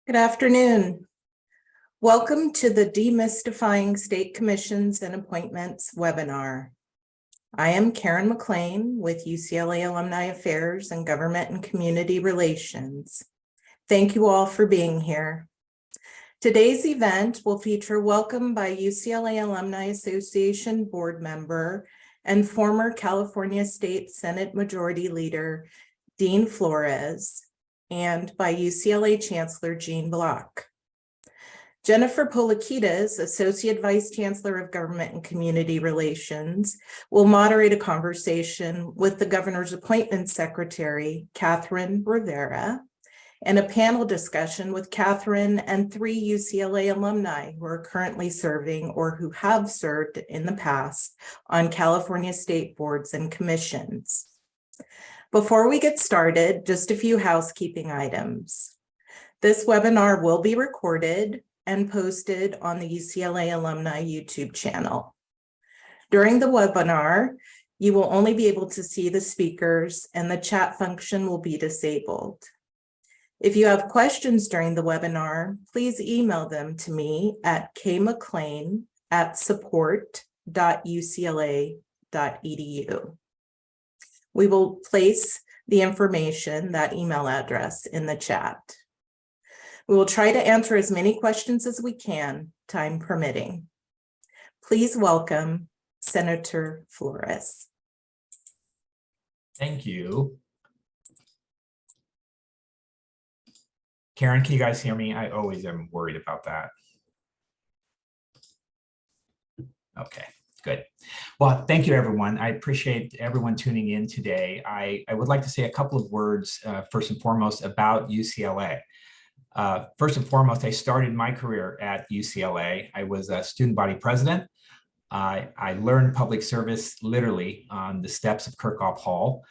Good afternoon. Welcome to the Demystifying State Commissions and Appointments webinar. I am Cathryn McLean with UCLA Alumni Affairs and Government and Community Relations. Thank you all for being here. Today's event will feature welcome by UCLA Alumni Association board member and former California State Senate Majority Leader, Dean Florez, and by UCLA Chancellor Gene Block. Jennifer Polikides, Associate Vice Chancellor of Government and Community Relations, will moderate a conversation with the Governor's Appointments Secretary, Cathryn Rivera, and a panel discussion with Cathryn and 3 UCLA alumni who are currently serving or who have served in the past on California state boards and commissions. Before we get started, just a few housekeeping items. This webinar will be recorded and posted on the UCLA Alumni YouTube channel. During the webinar, you will only be able to see the speakers and the chat function will be disabled. If you have questions during the webinar, please email them to me at kmclean@support.ucla.edu. We will place the information, that email address, in the chat. We will try to answer as many questions as we can, time permitting. Please welcome Senator Florez. Thank you. Karen, can you guys hear me? I always am worried about that. Okay. Good. Well, thank you, everyone. I appreciate everyone tuning in today. I would like to say a couple of words, first and foremost, about UCLA. First and foremost, I started my career at UCLA. I was a student body president. I learned public service literally on the steps of Kirkhoff Hall.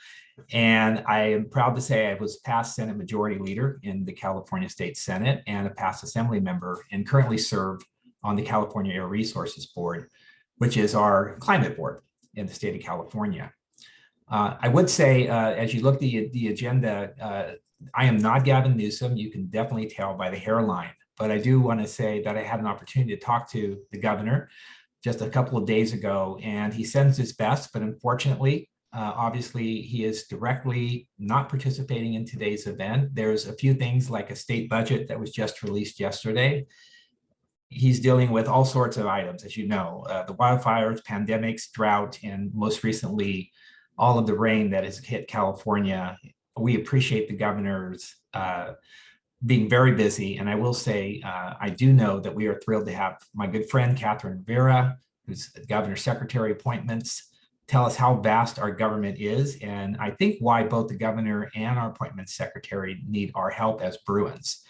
And I am proud to say I was past Senate Majority Leader in the California State Senate and a past Assembly member, and currently serve on the California Air Resources Board, which is our climate board in the state of California. I would say, as you look at the agenda, I am not Gavin Newsom. You can definitely tell by the hairline, but I do want to say that I had an opportunity to talk to the governor just a couple of days ago, and he sends his best, but unfortunately, obviously, he is directly not participating in today's event. There's a few things like a state budget that was just released yesterday. He's dealing with all sorts of items, as you know, the wildfires, pandemics, drought, and most recently, all of the rain that has hit California. We appreciate the governor's being very busy. And I will say, I do know that we are thrilled to have my good friend, Cathryn Rivera, who's the governor's secretary appointments, tell us how vast our government is. And I think why both the governor and our appointments secretary need our help as Bruins.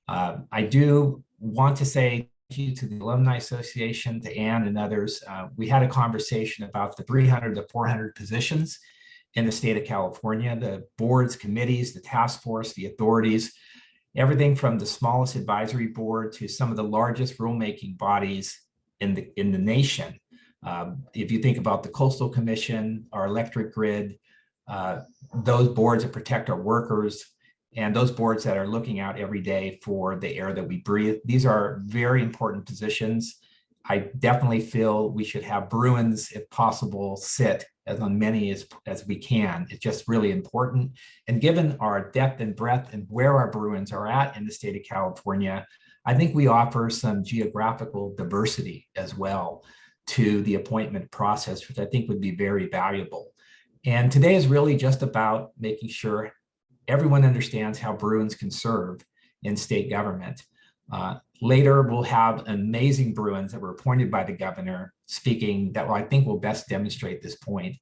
I do want to say thank you to the Alumni Association, to Ann and others. We had a conversation about the 300 to 400 positions in the state of California, the boards, committees, the task force, the authorities, everything from the smallest advisory board to some of the largest rulemaking bodies in the nation. If you think about the Coastal Commission, our electric grid, those boards that protect our workers, and those boards that are looking out every day for the air that we breathe. These are very important positions. I definitely feel we should have Bruins, if possible, sit as on many as we can. It's just really important. And given our depth and breadth and where our Bruins are at in the state of California, I think we offer some geographical diversity as well to the appointment process, which I think would be very valuable. And today is really just about making sure everyone understands how Bruins can serve in state government. Later, we'll have amazing Bruins that were appointed by the governor speaking that I think will best demonstrate this point.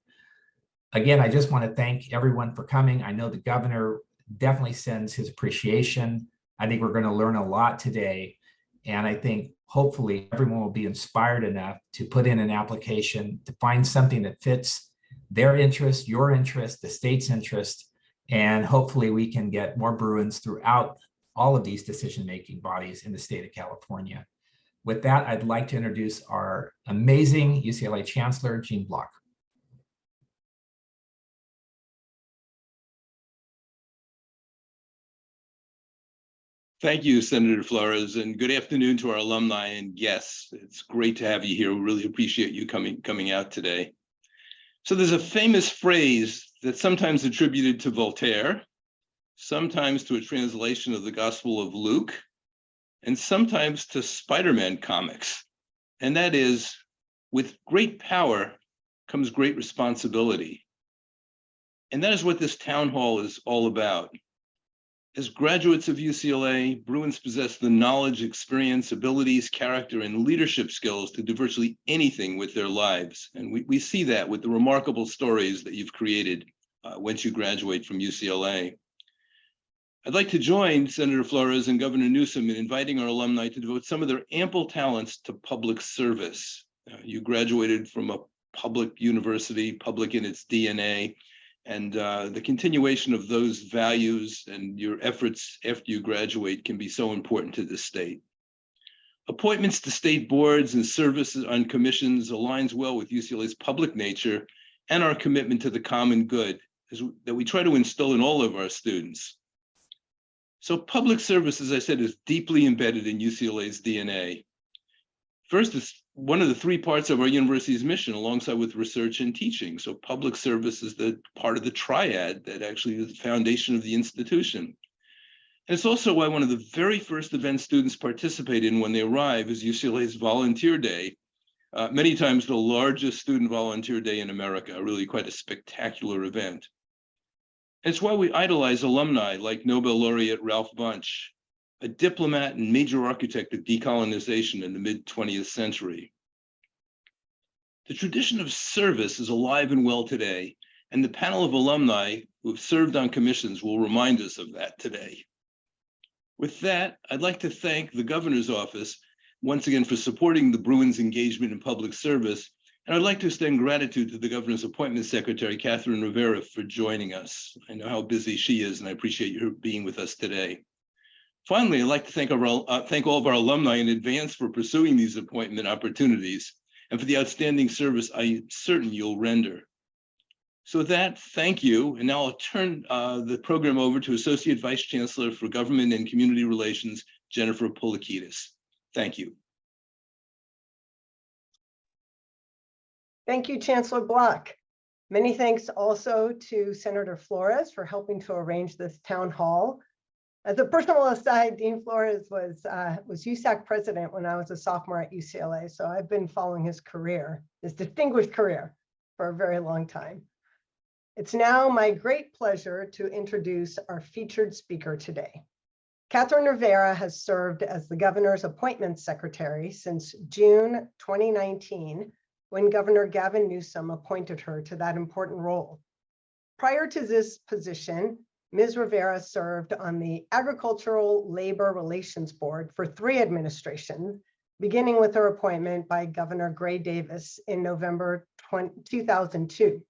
Again, I just want to thank everyone for coming. I know the governor definitely sends his appreciation. I think we're going to learn a lot today. And I think hopefully everyone will be inspired enough to put in an application to find something that fits their interest, your interest, the state's interest. And hopefully we can get more Bruins throughout all of these decision-making bodies in the state of California. With that, I'd like to introduce our amazing UCLA Chancellor, Gene Block. Thank you, Senator Florez, and good afternoon to our alumni and guests. It's great to have you here. We really appreciate you coming out today. So there's a famous phrase that's sometimes attributed to Voltaire, sometimes to a translation of the Gospel of Luke, and sometimes to Spider-Man comics. And that is, with great power comes great responsibility. And that is what this town hall is all about. As graduates of UCLA, Bruins possess the knowledge, experience, abilities, character, and leadership skills to do virtually anything with their lives. And we see that with the remarkable stories that you've created once you graduate from UCLA. I'd like to join Senator Florez and Governor Newsom in inviting our alumni to devote some of their ample talents to public service. You graduated from a public university, public in its DNA, and the continuation of those values and your efforts after you graduate can be so important to the state. Appointments to state boards and services on commissions aligns well with UCLA's public nature and our commitment to the common good that we try to instill in all of our students. So public service, as I said, is deeply embedded in UCLA's DNA. First, it's one of the three parts of our university's mission, alongside with research and teaching. So public service is the part of the triad that actually is the foundation of the institution. And it's also why one of the very first events students participate in when they arrive is UCLA's Volunteer Day, many times the largest student volunteer day in America, really quite a spectacular event. And it's why we idolize alumni like Nobel laureate Ralph Bunche, a diplomat and major architect of decolonization in the mid-20th century. The tradition of service is alive and well today, and the panel of alumni who have served on commissions will remind us of that today. With that, I'd like to thank the governor's office once again for supporting the Bruins' engagement in public service, and I'd like to extend gratitude to the governor's appointment secretary, Cathryn Rivera, for joining us. I know how busy she is, and I appreciate her being with us today. Finally, I'd like to thank all of our alumni in advance for pursuing these appointment opportunities and for the outstanding service I'm certain you'll render. So with that, thank you. And now I'll turn the program over to Associate Vice Chancellor for Government and Community Relations, Jennifer Polakidis. Thank you. Thank you, Chancellor Block. Many thanks also to Senator Florez for helping to arrange this town hall. As a personal aside, Dean Florez was USAC president when I was a sophomore at UCLA, so I've been following his career, his distinguished career, for a very long time. It's now my great pleasure to introduce our featured speaker today. Cathryn Rivera has served as the governor's appointments secretary since June 2019, when Governor Gavin Newsom appointed her to that important role. Prior to this position, Ms. Rivera served on the Agricultural Labor Relations Board for 3 administrations, beginning with her appointment by Governor Gray Davis in November 2002.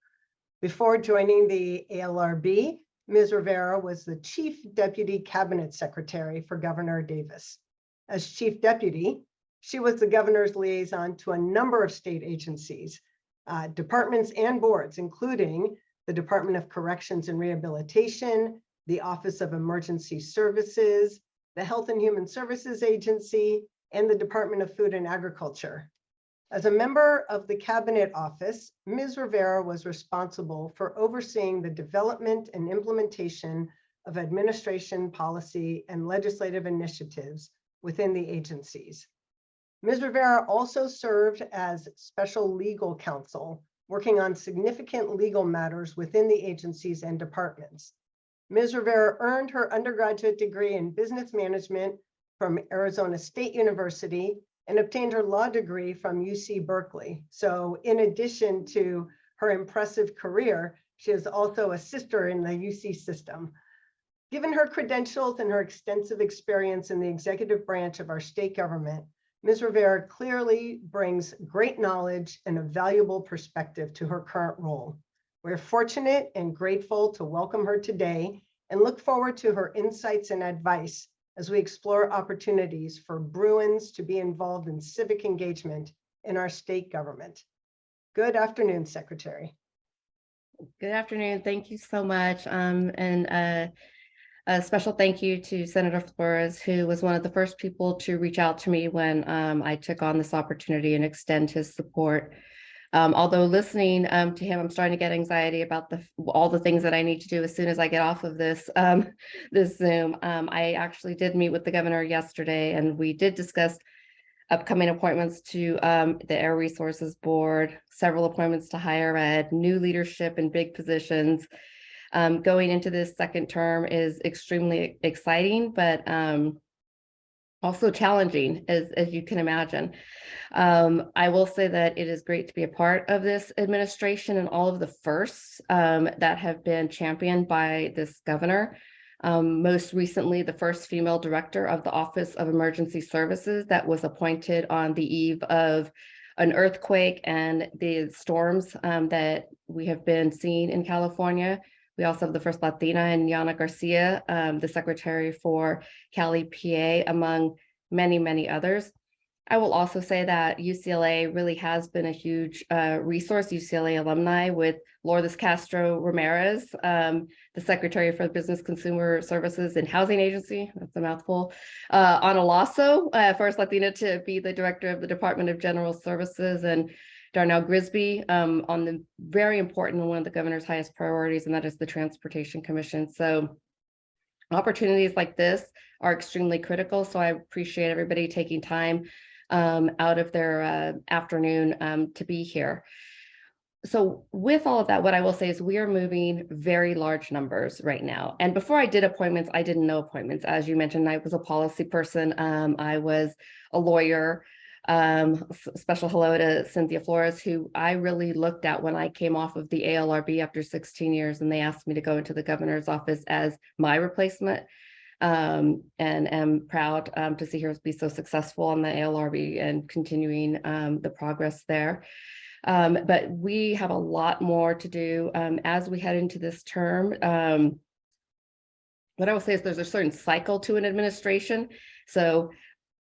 Before joining the ALRB, Ms. Rivera was the Chief Deputy Cabinet Secretary for Governor Davis. As Chief Deputy, she was the governor's liaison to a number of state agencies, departments and boards, including the Department of Corrections and Rehabilitation, the Office of Emergency Services, the Health and Human Services Agency, and the Department of Food and Agriculture. As a member of the Cabinet Office, Ms. Rivera was responsible for overseeing the development and implementation of administration policy and legislative initiatives within the agencies. Ms. Rivera also served as special legal counsel, working on significant legal matters within the agencies and departments. Ms. Rivera earned her undergraduate degree in business management from Arizona State University and obtained her law degree from UC Berkeley. So in addition to her impressive career, she is also a sister in the UC system. Given her credentials and her extensive experience in the executive branch of our state government, Ms. Rivera clearly brings great knowledge and a valuable perspective to her current role. We're fortunate and grateful to welcome her today and look forward to her insights and advice as we explore opportunities for Bruins to be involved in civic engagement in our state government. Good afternoon, Secretary. Good afternoon. Thank you so much. A special thank you to Senator Florez, who was one of the first people to reach out to me when I took on this opportunity and extend his support. Although listening to him, I'm starting to get anxiety about all the things that I need to do as soon as I get off of this this Zoom. I actually did meet with the governor yesterday, and we did discuss upcoming appointments to the Air Resources Board, several appointments to higher ed, new leadership in big positions. Going into this second term is extremely exciting, but also challenging, as you can imagine. I will say that it is great to be a part of this administration and all of the firsts that have been championed by this governor. Most recently, the first female director of the Office of Emergency Services that was appointed on the eve of an earthquake and the storms that we have been seeing in California. We also have the first Latina in Yana Garcia, the secretary for Cali, PA, among many, many others. I will also say that UCLA really has been a huge resource, UCLA alumni, with Lourdes Castro Ramirez, the Secretary for Business Consumer Services and Housing Agency, that's a mouthful, Ana Lasso, first Latina to be the Director of the Department of General Services, and Darnell Grisby on the very important one of the governor's highest priorities, and that is the Transportation Commission. So opportunities like this are extremely critical. So I appreciate everybody taking time out of their afternoon to be here. So with all of that, what I will say is we are moving very large numbers right now. And before I did appointments, I didn't know appointments. As you mentioned, I was a policy person. I was a lawyer. Special hello to Cynthia Florez, who I really looked at when I came off of the ALRB after 16 years, and they asked me to go into the governor's office as my replacement. And am proud to see her be so successful on the ALRB and continuing the progress there. But we have a lot more to do as we head into this term. What I will say is there's a certain cycle to an administration. So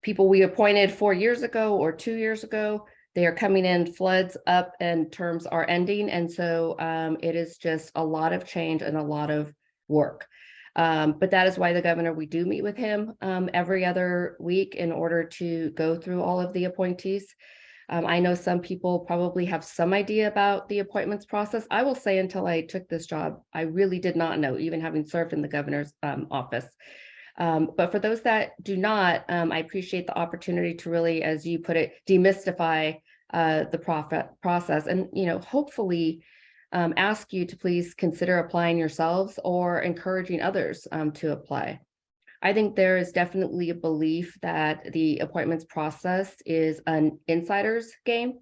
people we appointed 4 years ago or 2 years ago, they are coming in floods up and terms are ending. And so it is just a lot of change and a lot of work. But that is why the governor, we do meet with him every other week in order to go through all of the appointees. I know some people probably have some idea about the appointments process. I will say until I took this job, I really did not know, even having served in the governor's office. But for those that do not, I appreciate the opportunity to really, as you put it, demystify the process and, hopefully ask you to please consider applying yourselves or encouraging others to apply. I think there is definitely a belief that the appointments process is an insider's game.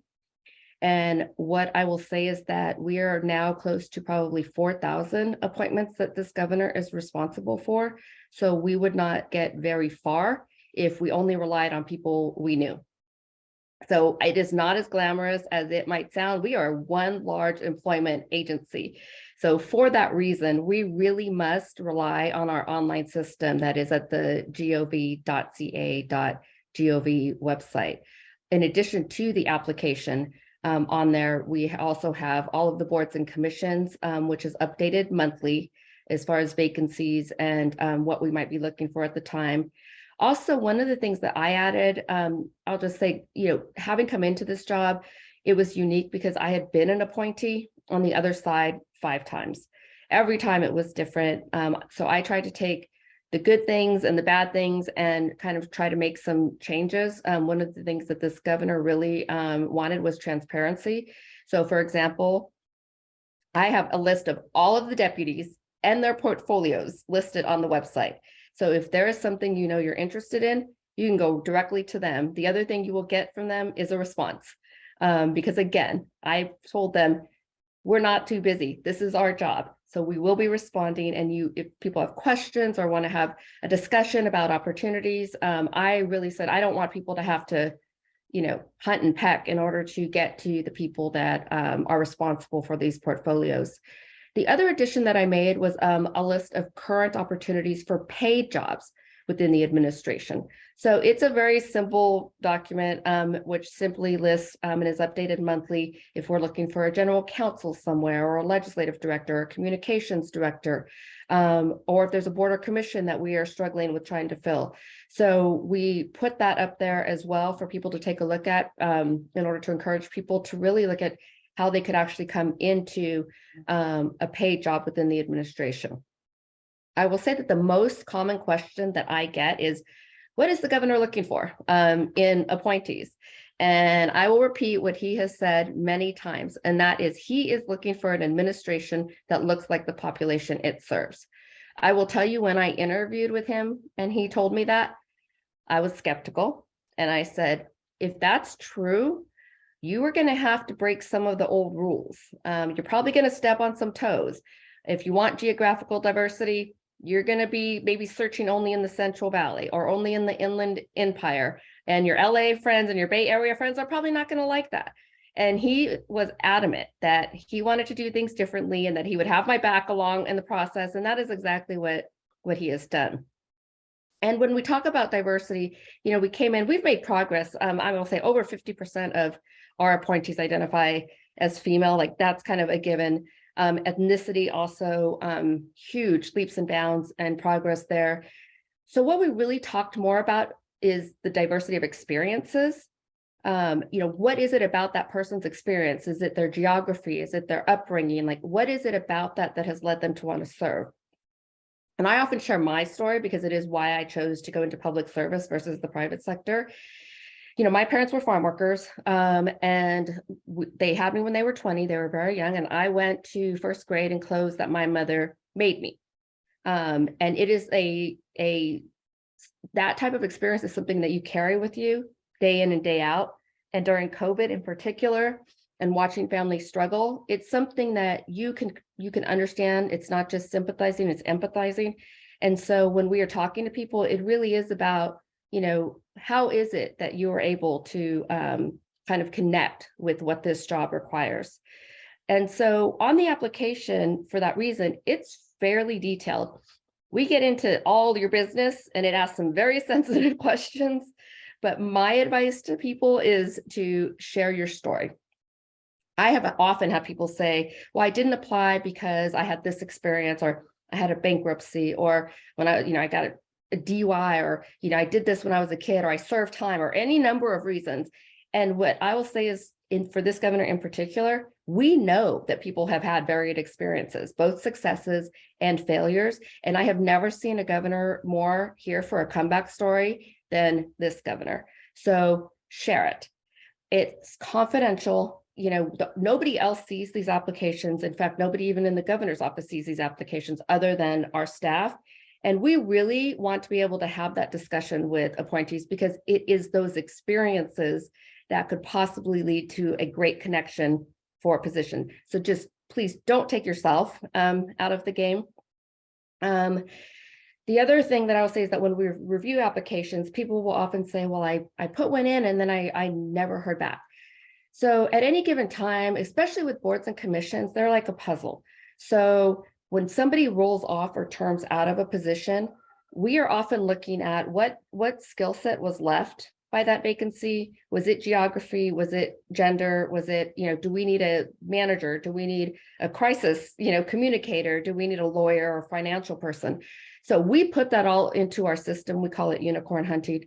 And what I will say is that we are now close to probably 4,000 appointments that this governor is responsible for. So we would not get very far if we only relied on people we knew. So it is not as glamorous as it might sound. We are one large employment agency. So for that reason, we really must rely on our online system that is at the gov.ca.gov website. In addition to the application on there, we also have all of the boards and commissions, which is updated monthly as far as vacancies and what we might be looking for at the time. Also, one of the things that I added, I'll just say, having come into this job, it was unique because I had been an appointee on the other side 5 times. Every time it was different. So I tried to take the good things and the bad things and kind of try to make some changes. One of the things that this governor really wanted was transparency. So for example, I have a list of all of the deputies and their portfolios listed on the website. So if there is something you're interested in, you can go directly to them. The other thing you will get from them is a response. Because again, I told them, we're not too busy. This is our job. So we will be responding. And if people have questions or want to have a discussion about opportunities, I really said, I don't want people to have to, hunt and peck in order to get to the people that are responsible for these portfolios. The other addition that I made was a list of current opportunities for paid jobs. within the administration. So it's a very simple document, which simply lists and is updated monthly if we're looking for a general counsel somewhere, or a legislative director, or a communications director, or if there's a board or commission that we are struggling with trying to fill. So we put that up there as well for people to take a look at, in order to encourage people to really look at how they could actually come into a paid job within the administration. I will say that the most common question that I get is, what is the governor looking for in appointees? And I will repeat what he has said many times, and that is he is looking for an administration that looks like the population it serves. I will tell you, when I interviewed with him and he told me that, I was skeptical. And I said, if that's true, you are going to have to break some of the old rules. You're probably going to step on some toes. If you want geographical diversity, you're going to be maybe searching only in the Central Valley or only in the Inland Empire. And your LA friends and your Bay Area friends are probably not going to like that. And he was adamant that he wanted to do things differently and that he would have my back along in the process. And that is exactly what he has done. And when we talk about diversity, you know, we came in, we've made progress. I will say over 50% of our appointees identify as female, like that's kind of a given. Ethnicity also huge leaps and bounds and progress there. So what we really talked more about is the diversity of experiences. You know, what is it about that person's experience? Is it their geography? Is it their upbringing? Like, what is it about that has led them to want to serve? And I often share my story because it is why I chose to go into public service versus the private sector. You know, my parents were farm workers, and they had me when they were 20. They were very young, and I went to first grade in clothes that my mother made me. And it is that type of experience is something that you carry with you day in and day out. And during COVID in particular, and watching families struggle, it's something that you can understand. It's not just sympathizing, it's empathizing. And so when we are talking to people, it really is about, you know, how is it that you are able to kind of connect with what this job requires? And so on the application, for that reason, it's fairly detailed. We get into all your business and it asks some very sensitive questions, but my advice to people is to share your story. I have often had people say, well, I didn't apply because I had this experience, or I had a bankruptcy, or when I got a DUI, or, I did this when I was a kid, or I served time, or any number of reasons. And what I will say is, for this governor in particular, we know that people have had varied experiences, both successes and failures. And I have never seen a governor more here for a comeback story than this governor. So share it. It's confidential. Nobody else sees these applications. In fact, nobody even in the governor's office sees these applications other than our staff. And we really want to be able to have that discussion with appointees, because it is those experiences that could possibly lead to a great connection for a position. So just please don't take yourself out of the game. The other thing that I will say is that when we review applications, people will often say, well, I put one in and then I never heard back. So at any given time, especially with boards and commissions, they're like a puzzle. So when somebody rolls off or terms out of a position, we are often looking at what skill set was left by that vacancy. Was it geography? Was it gender? Was it, do we need a manager? Do we need a crisis, communicator? Do we need a lawyer or financial person? So we put that all into our system. We call it unicorn hunting.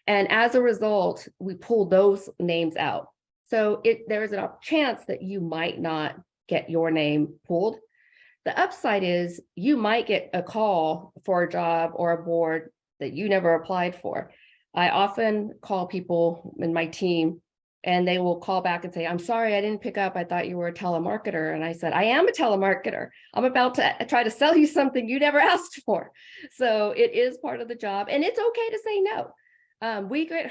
And as a result, we pull those names out. So there is a chance that you might not get your name pulled. The upside is you might get a call for a job or a board that you never applied for. I often call people in my team and they will call back and say, I'm sorry, I didn't pick up. I thought you were a telemarketer. And I said, I am a telemarketer. I'm about to try to sell you something you never asked for. So it is part of the job, and it's okay to say no.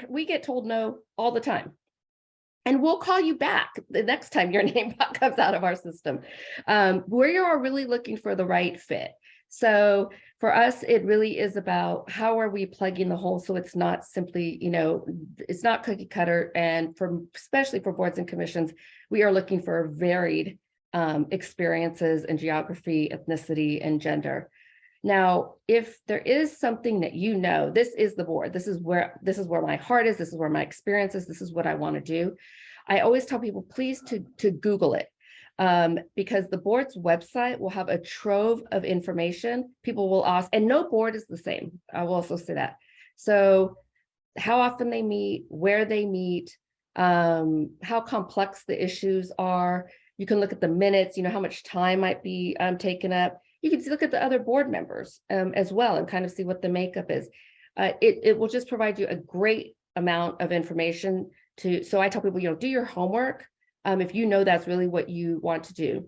We get told no all the time. And we'll call you back the next time your name comes out of our system. We are really looking for the right fit. So for us, it really is about how are we plugging the hole, so it's not simply, it's not cookie cutter. And especially for boards and commissions, we are looking for varied experiences in geography, ethnicity, and gender. Now, if there is something that you know, this is the board, this is where my heart is, this is where my experience is, this is what I want to do. I always tell people, please to Google it, because the board's website will have a trove of information. People will ask, and no board is the same. I will also say that. So how often they meet, where they meet, how complex the issues are. You can look at the minutes, how much time might be taken up. You can look at the other board members as well and kind of see what the makeup is. It will just provide you a great amount of information so I tell people, do your homework if you know that's really what you want to do.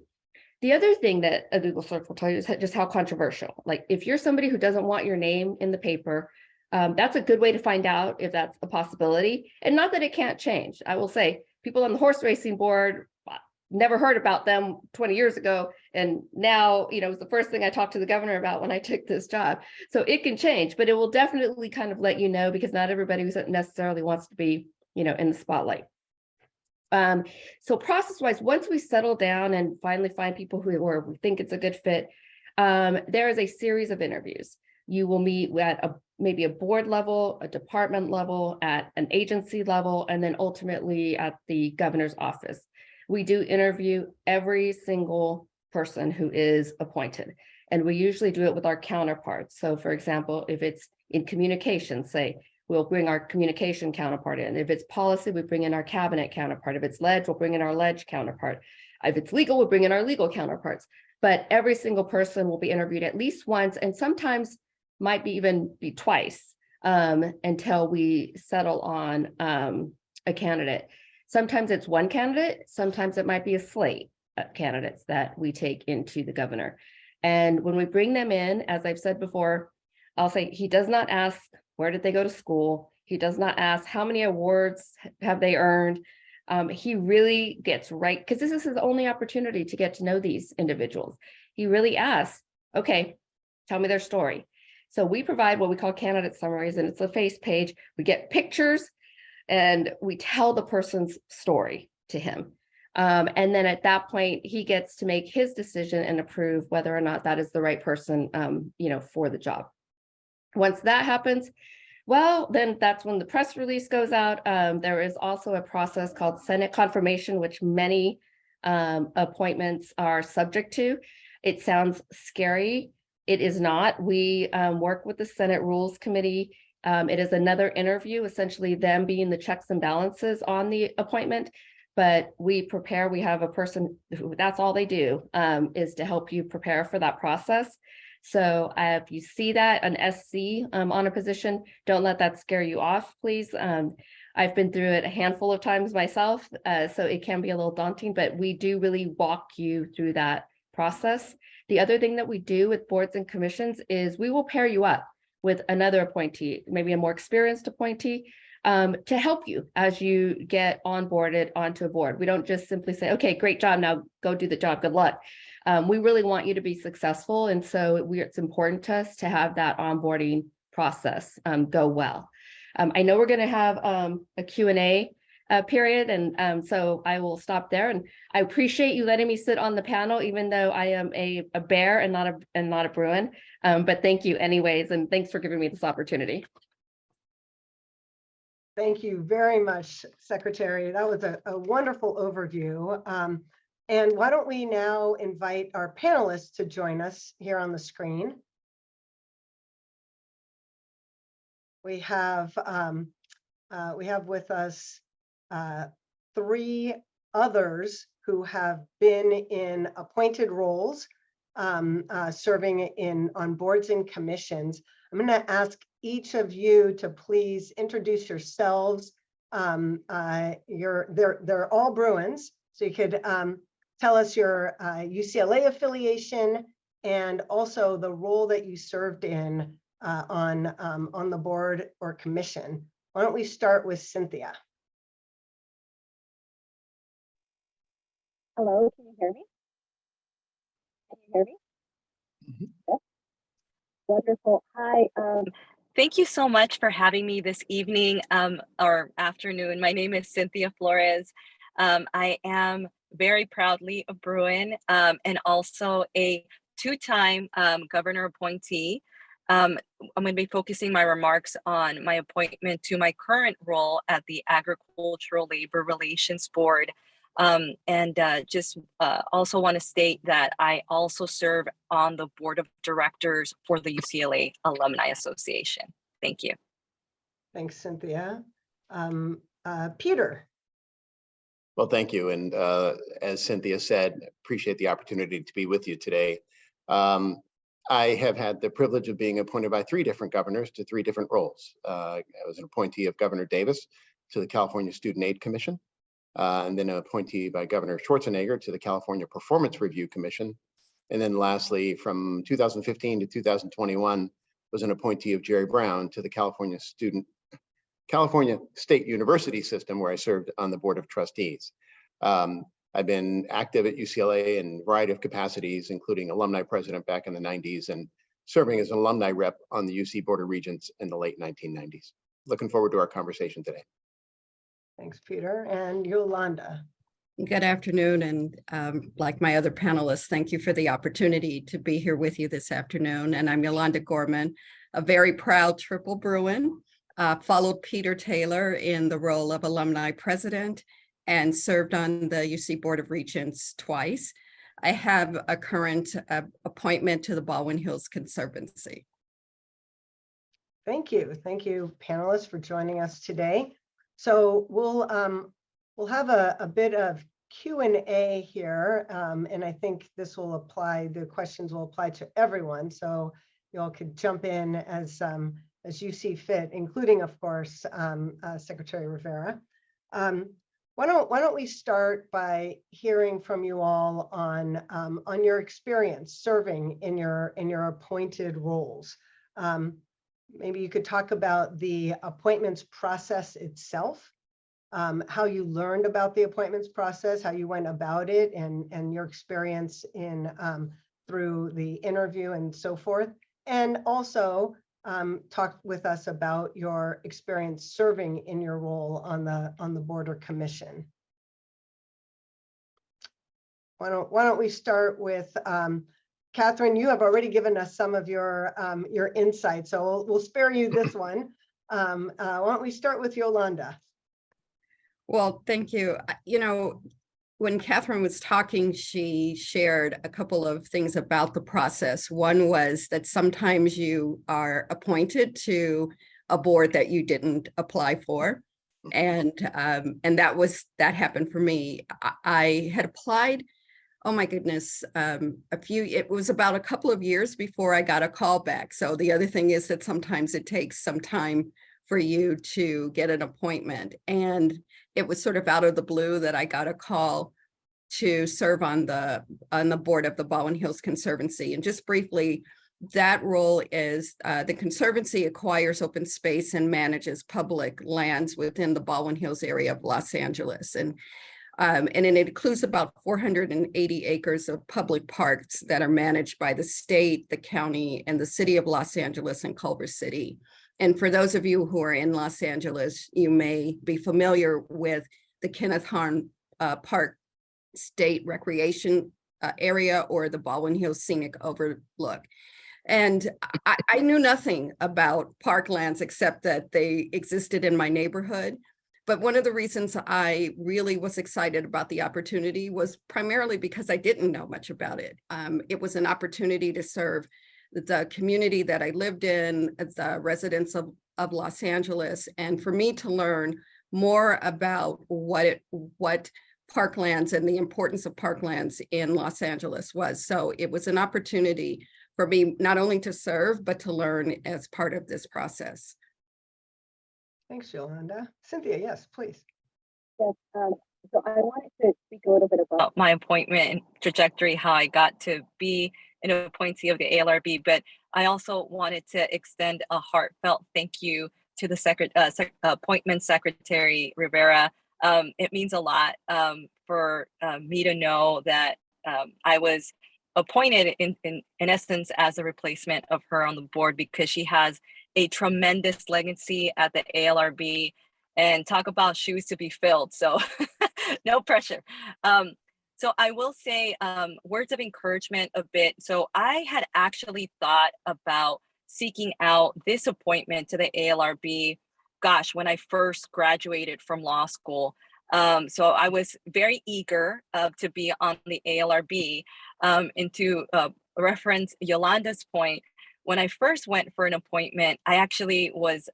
The other thing that a Google search will tell you is just how controversial. Like if you're somebody who doesn't want your name in the paper, that's a good way to find out if that's a possibility. And not that it can't change. I will say people on the horse racing board, never heard about them 20 years ago. And now, it was the first thing I talked to the governor about when I took this job. So it can change, but it will definitely kind of let you know, because not everybody necessarily wants to be, in the spotlight. So process-wise, once we settle down and finally find people who we think it's a good fit, there is a series of interviews. You will meet at maybe a board level, a department level, at an agency level, and then ultimately at the governor's office. We do interview every single person who is appointed, and we usually do it with our counterparts. So for example, if it's in communication, say, we'll bring our communication counterpart in. If it's policy, we bring in our cabinet counterpart. If it's ledge, we'll bring in our ledge counterpart. If it's legal, we'll bring in our legal counterparts. But every single person will be interviewed at least once, and sometimes might even be twice until we settle on a candidate. Sometimes it's one candidate, sometimes it might be a slate of candidates that we take into the governor. And when we bring them in, as I've said before, I'll say he does not ask, where did they go to school? He does not ask, how many awards have they earned? He really gets right, because this is his only opportunity to get to know these individuals. He really asks, okay, tell me their story. So we provide what we call candidate summaries, and it's a face page. We get pictures and we tell the person's story to him. And then at that point, he gets to make his decision and approve whether or not that is the right person, for the job. Once that happens, well, then that's when the press release goes out. There is also a process called Senate confirmation, which many appointments are subject to. It sounds scary. It is not. We work with the Senate Rules Committee. It is another interview, essentially them being the checks and balances on the appointment. But we prepare, we have a person who, that's all they do, is to help you prepare for that process. So if you see that, an SC on a position, don't let that scare you off, please. I've been through it a handful of times myself, so it can be a little daunting, but we do really walk you through that process. The other thing that we do with boards and commissions is we will pair you up with another appointee, maybe a more experienced appointee, to help you as you get onboarded onto a board. We don't just simply say, okay, great job, now go do the job, good luck. We really want you to be successful. And so it's important to us to have that onboarding process go well. I know we're going to have a Q&A period. And so I will stop there. And I appreciate you letting me sit on the panel, even though I am a Bear and not a Bruin. But thank you anyways. And thanks for giving me this opportunity. Thank you very much, Secretary. That was a wonderful overview. And why don't we now invite our panelists to join us here on the screen. We have with us three others who have been in appointed roles, serving on boards and commissions. I'm going to ask each of you to please introduce yourselves. They're all Bruins, so you could tell us your UCLA affiliation and also the role that you served in on the board or commission. Why don't we start with Cynthia? Hello, can you hear me? Can you hear me? Mm-hmm. Yes. Wonderful. Hi. Thank you so much for having me this evening or afternoon. My name is Cynthia Florez. I am very proudly a Bruin and also a two-time governor appointee. I'm going to be focusing my remarks on my appointment to my current role at the Agricultural Labor Relations Board. Just also want to state that I also serve on the board of directors for the UCLA Alumni Association. Thank you. Thanks, Cynthia. Peter. Well, thank you. And as Cynthia said, appreciate the opportunity to be with you today. I have had the privilege of being appointed by 3 different governors to 3 different roles. I was an appointee of Governor Davis to the California Student Aid Commission, and then an appointee by Governor Schwarzenegger to the California Performance Review Commission. And then lastly, from 2015 to 2021, was an appointee of Jerry Brown to the California State University System, where I served on the Board of Trustees. I've been active at UCLA in a variety of capacities, including alumni president back in the 90s and serving as an alumni rep on the UC Board of Regents in the late 1990s. Looking forward to our conversation today. Thanks, Peter. And Yolanda. Good afternoon. And like my other panelists, thank you for the opportunity to be here with you this afternoon. And I'm Yolanda Gorman, a very proud triple Bruin, followed Peter Taylor in the role of alumni president and served on the UC Board of Regents twice. I have a current appointment to the Baldwin Hills Conservancy. Thank you. Thank you, panelists, for joining us today. So we'll have a bit of Q&A here, and I think this will apply, the questions will apply to everyone. So you all could jump in as you see fit, including, of course, Secretary Rivera. Why don't we start by hearing from you all on your experience serving in your appointed roles. Maybe you could talk about the appointments process itself, how you learned about the appointments process, how you went about it, and your experience in through the interview and so forth, and also talk with us about your experience serving in your role on the board or commission. Why don't we start with Cathryn? You have already given us some of your insights, so we'll spare you this one. Why don't we start with Yolanda? Well, thank you. You know, when Cathryn was talking, she shared a couple of things about the process. One was that sometimes you are appointed to a board that you didn't apply for. And that happened for me. I had applied, oh my goodness, it was about a couple of years before I got a call back. So the other thing is that sometimes it takes some time for you to get an appointment. And it was sort of out of the blue that I got a call to serve on the board of the Baldwin Hills Conservancy. And just briefly, that role is the Conservancy acquires open space and manages public lands within the Baldwin Hills area of Los Angeles. And it includes about 480 acres of public parks that are managed by the state, the county, and the city of Los Angeles and Culver City. And for those of you who are in Los Angeles, you may be familiar with the Kenneth Hahn Park State Recreation Area or the Baldwin Hills Scenic Overlook. And I knew nothing about parklands except that they existed in my neighborhood. But one of the reasons I really was excited about the opportunity was primarily because I didn't know much about it. It was an opportunity to serve the community that I lived in, the residents of Los Angeles, and for me to learn more about what parklands and the importance of parklands in Los Angeles was. So it was an opportunity for me not only to serve, but to learn as part of this process. Thanks, Yolanda. Cynthia, yes, please. Yes, so I wanted to speak a little bit about my appointment trajectory, how I got to be an appointee of the ALRB, but I also wanted to extend a heartfelt thank you to the appointment secretary, Rivera. It means a lot for me to know that I was appointed in essence as a replacement of her on the board, because she has a tremendous legacy at the ALRB, and talk about shoes to be filled. So no pressure. So I will say words of encouragement a bit. So I had actually thought about seeking out this appointment to the ALRB, gosh, when I first graduated from law school. So I was very eager to be on the ALRB. And to reference Yolanda's point, when I first went for an appointment, I actually was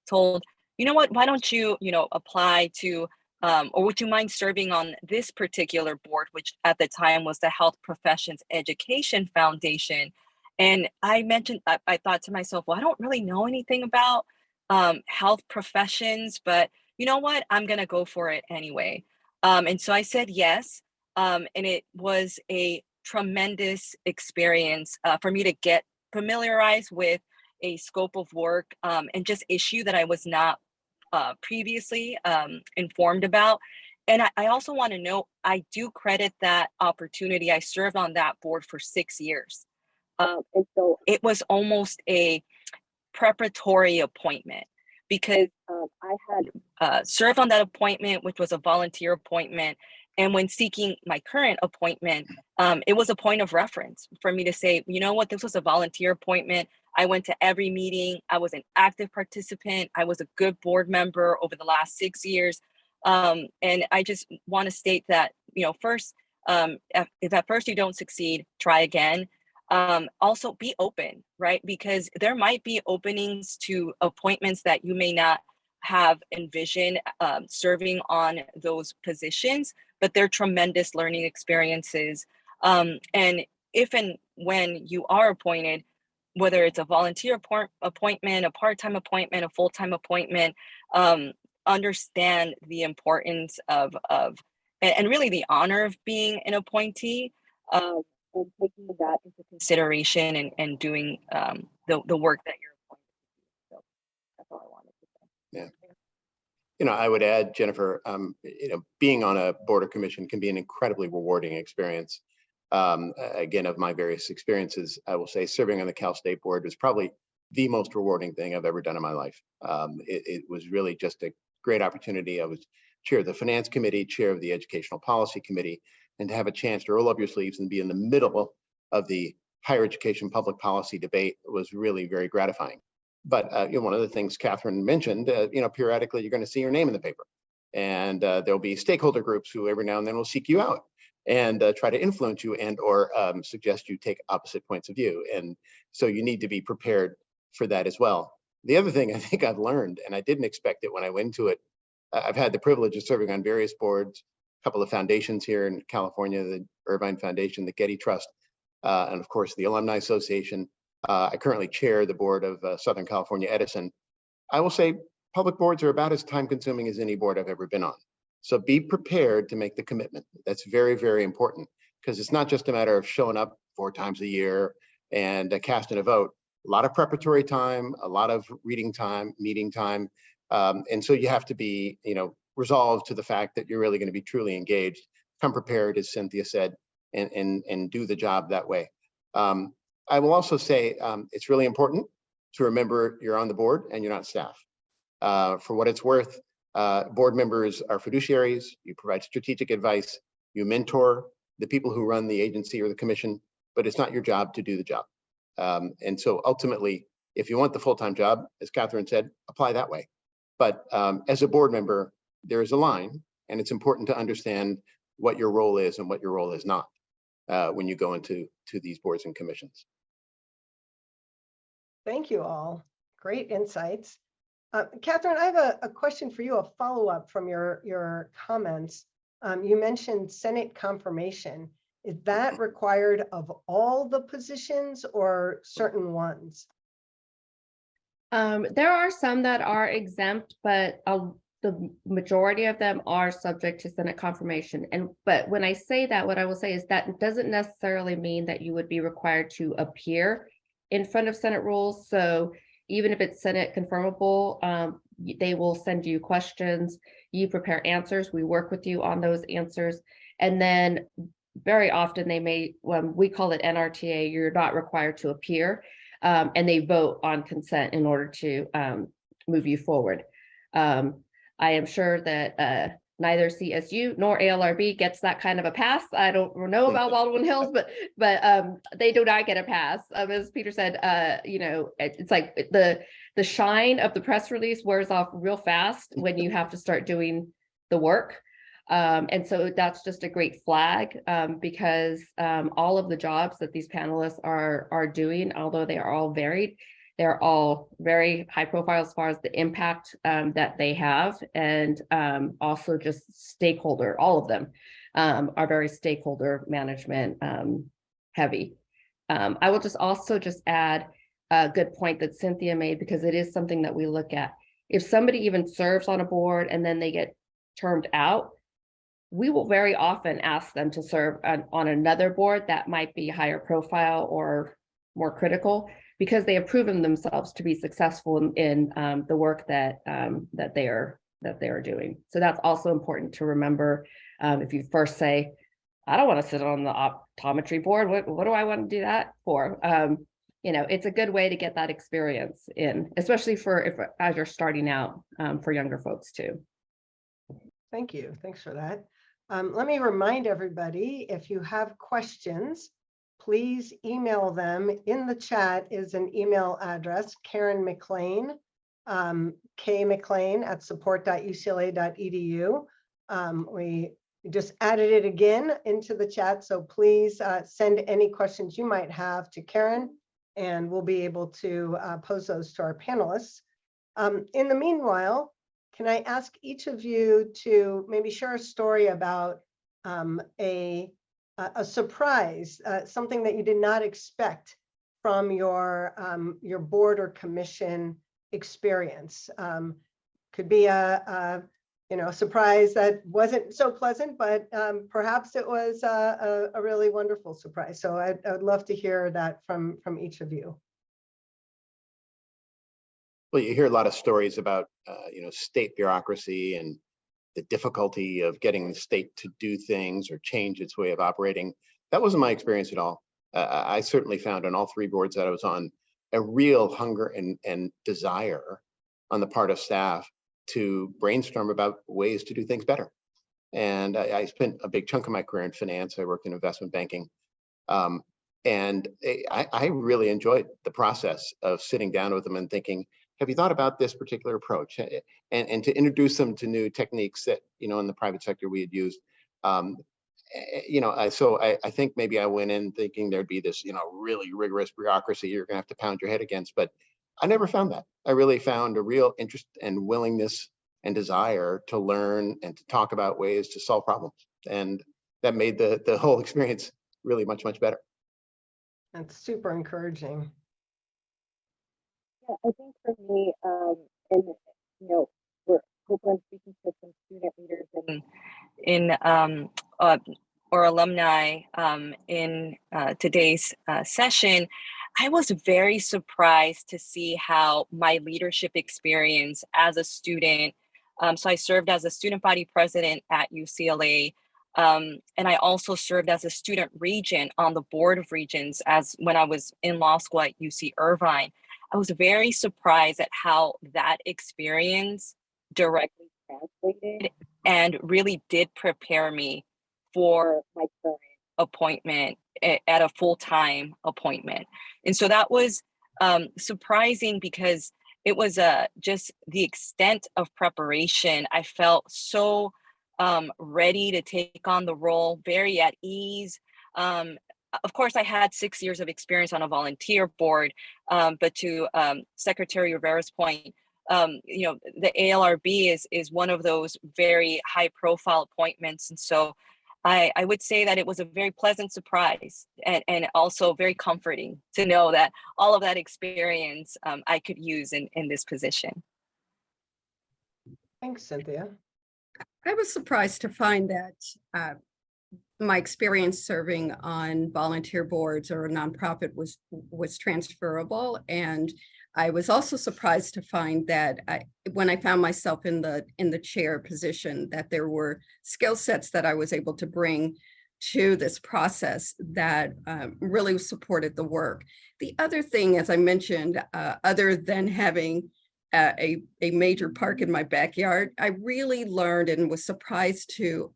told, you know what, why don't you, apply to, or would you mind serving on this particular board, which at the time was the Health Professions Education Foundation. And I mentioned, I thought to myself, well, I don't really know anything about health professions, but you know what, I'm going to go for it anyway. And so I said yes. And it was a tremendous experience for me to get familiarized with a scope of work and just issue that I was not previously informed about. And I also want to note, I do credit that opportunity. I served on that board for 6 years. And so it was almost a preparatory appointment because I had served on that appointment, which was a volunteer appointment. And when seeking my current appointment, it was a point of reference for me to say, you know what, this was a volunteer appointment. I went to every meeting. I was an active participant. I was a good board member over the last 6 years. And I just want to state that, first, if at first you don't succeed, try again. Also be open, right? Because there might be openings to appointments that you may not have envisioned serving on those positions, but they're tremendous learning experiences. And if and when you are appointed, whether it's a volunteer appointment, a part-time appointment, a full-time appointment, understand the importance of and really the honor of being an appointee, and taking that into consideration and doing the work that you're appointed to do. So that's all I wanted to say. Yeah. I would add, Jennifer, being on a board or commission can be an incredibly rewarding experience. Again, of my various experiences, I will say serving on the Cal State Board was probably the most rewarding thing I've ever done in my life. It was really just a great opportunity. I was chair of the Finance Committee, chair of the Educational Policy Committee, and to have a chance to roll up your sleeves and be in the middle of the higher education public policy debate was really very gratifying. But one of the things Cathryn mentioned, periodically you're going to see your name in the paper, and there'll be stakeholder groups who every now and then will seek you out and try to influence you and or suggest you take opposite points of view. And so you need to be prepared for that as well. The other thing I think I've learned, and I didn't expect it when I went to it, I've had the privilege of serving on various boards, a couple of foundations here in California, the Irvine Foundation, the Getty Trust, and of course the Alumni Association. I currently chair the board of Southern California Edison. I will say public boards are about as time consuming as any board I've ever been on. So be prepared to make the commitment. That's very, very important, because it's not just a matter of showing up 4 times a year and casting a vote. A lot of preparatory time, a lot of reading time, meeting time. And so you have to be, resolved to the fact that you're really going to be truly engaged. Come prepared, as Cynthia said, and do the job that way. I will also say it's really important to remember you're on the board and you're not staff. For what it's worth, board members are fiduciaries. You provide strategic advice. You mentor the people who run the agency or the commission, but it's not your job to do the job. And so ultimately, if you want the full-time job, as Cathryn said, apply that way. But as a board member, there is a line, and it's important to understand what your role is and what your role is not when you go into these boards and commissions. Thank you all. Great insights. Cathryn, I have a question for you, a follow-up from your comments. You mentioned Senate confirmation. Is that required of all the positions or certain ones? There are some that are exempt, but the majority of them are subject to Senate confirmation. But when I say that, what I will say is that it doesn't necessarily mean that you would be required to appear in front of Senate rules. So even if it's Senate confirmable, they will send you questions, you prepare answers, we work with you on those answers. And then very often they may, when we call it NRTA, you're not required to appear, and they vote on consent in order to move you forward. I am sure that neither CSU nor ALRB gets that kind of a pass. I don't know about Baldwin Hills, but they do not get a pass. As Peter said, you know, it's like the shine of the press release wears off real fast when you have to start doing the work. And so that's just a great flag, because all of the jobs that these panelists are doing, although they are all varied, they're all very high profile as far as the impact that they have, and also just stakeholder, all of them are very stakeholder management heavy. I will also add a good point that Cynthia made, because it is something that we look at. If somebody even serves on a board and then they get termed out, we will very often ask them to serve on another board that might be higher profile or more critical, because they have proven themselves to be successful in the work that they are doing. So that's also important to remember. If you first say, I don't want to sit on the optometry board, what do I want to do that for? You know, it's a good way to get that experience in, especially as you're starting out, for younger folks too. Thank you. Thanks for that. Let me remind everybody, if you have questions, please email them. In the chat is an email address, Cathryn McLean, kmclean@support.ucla.edu. We just added it again into the chat, so please send any questions you might have to Cathryn, and we'll be able to pose those to our panelists. In the meanwhile, can I ask each of you to maybe share a story about a surprise, something that you did not expect from your board or commission experience? Could be a surprise that wasn't so pleasant, but perhaps it was a really wonderful surprise. So I'd love to hear that from each of you. Well, you hear a lot of stories about, state bureaucracy and the difficulty of getting the state to do things or change its way of operating. That wasn't my experience at all. I certainly found on all three boards that I was on a real hunger and desire on the part of staff to brainstorm about ways to do things better. And I spent a big chunk of my career in finance. I worked in investment banking. And I really enjoyed the process of sitting down with them and thinking, have you thought about this particular approach? And to introduce them to new techniques that, in the private sector we had used. So I think maybe I went in thinking there'd be this, really rigorous bureaucracy you're gonna have to pound your head against, but I never found that. I really found a real interest and willingness and desire to learn and to talk about ways to solve problems. And that made the whole experience really much, much better. That's super encouraging. Yeah, I think for me, and we're hoping I'm speaking to some student leaders or alumni in today's session. I was very surprised to see how my leadership experience as a student. So I served as a student body president at UCLA. And I also served as a student regent on the board of regents when I was in law school at UC Irvine. I was very surprised at how that experience directly translated and really did prepare me for my current appointment at a full-time appointment. And so that was surprising, because it was just the extent of preparation. I felt so ready to take on the role, very at ease. Of course, I had 6 years of experience on a volunteer board, but to Secretary Rivera's point, the ALRB is one of those very high-profile appointments, and so I would say that it was a very pleasant surprise, and also very comforting to know that all of that experience I could use in this position. Thanks, Cynthia. I was surprised to find that my experience serving on volunteer boards or a nonprofit was transferable. And I was also surprised to find that when I found myself in the chair position, that there were skill sets that I was able to bring to this process that really supported the work. The other thing, as I mentioned, other than having a major park in my backyard, I really learned and was surprised to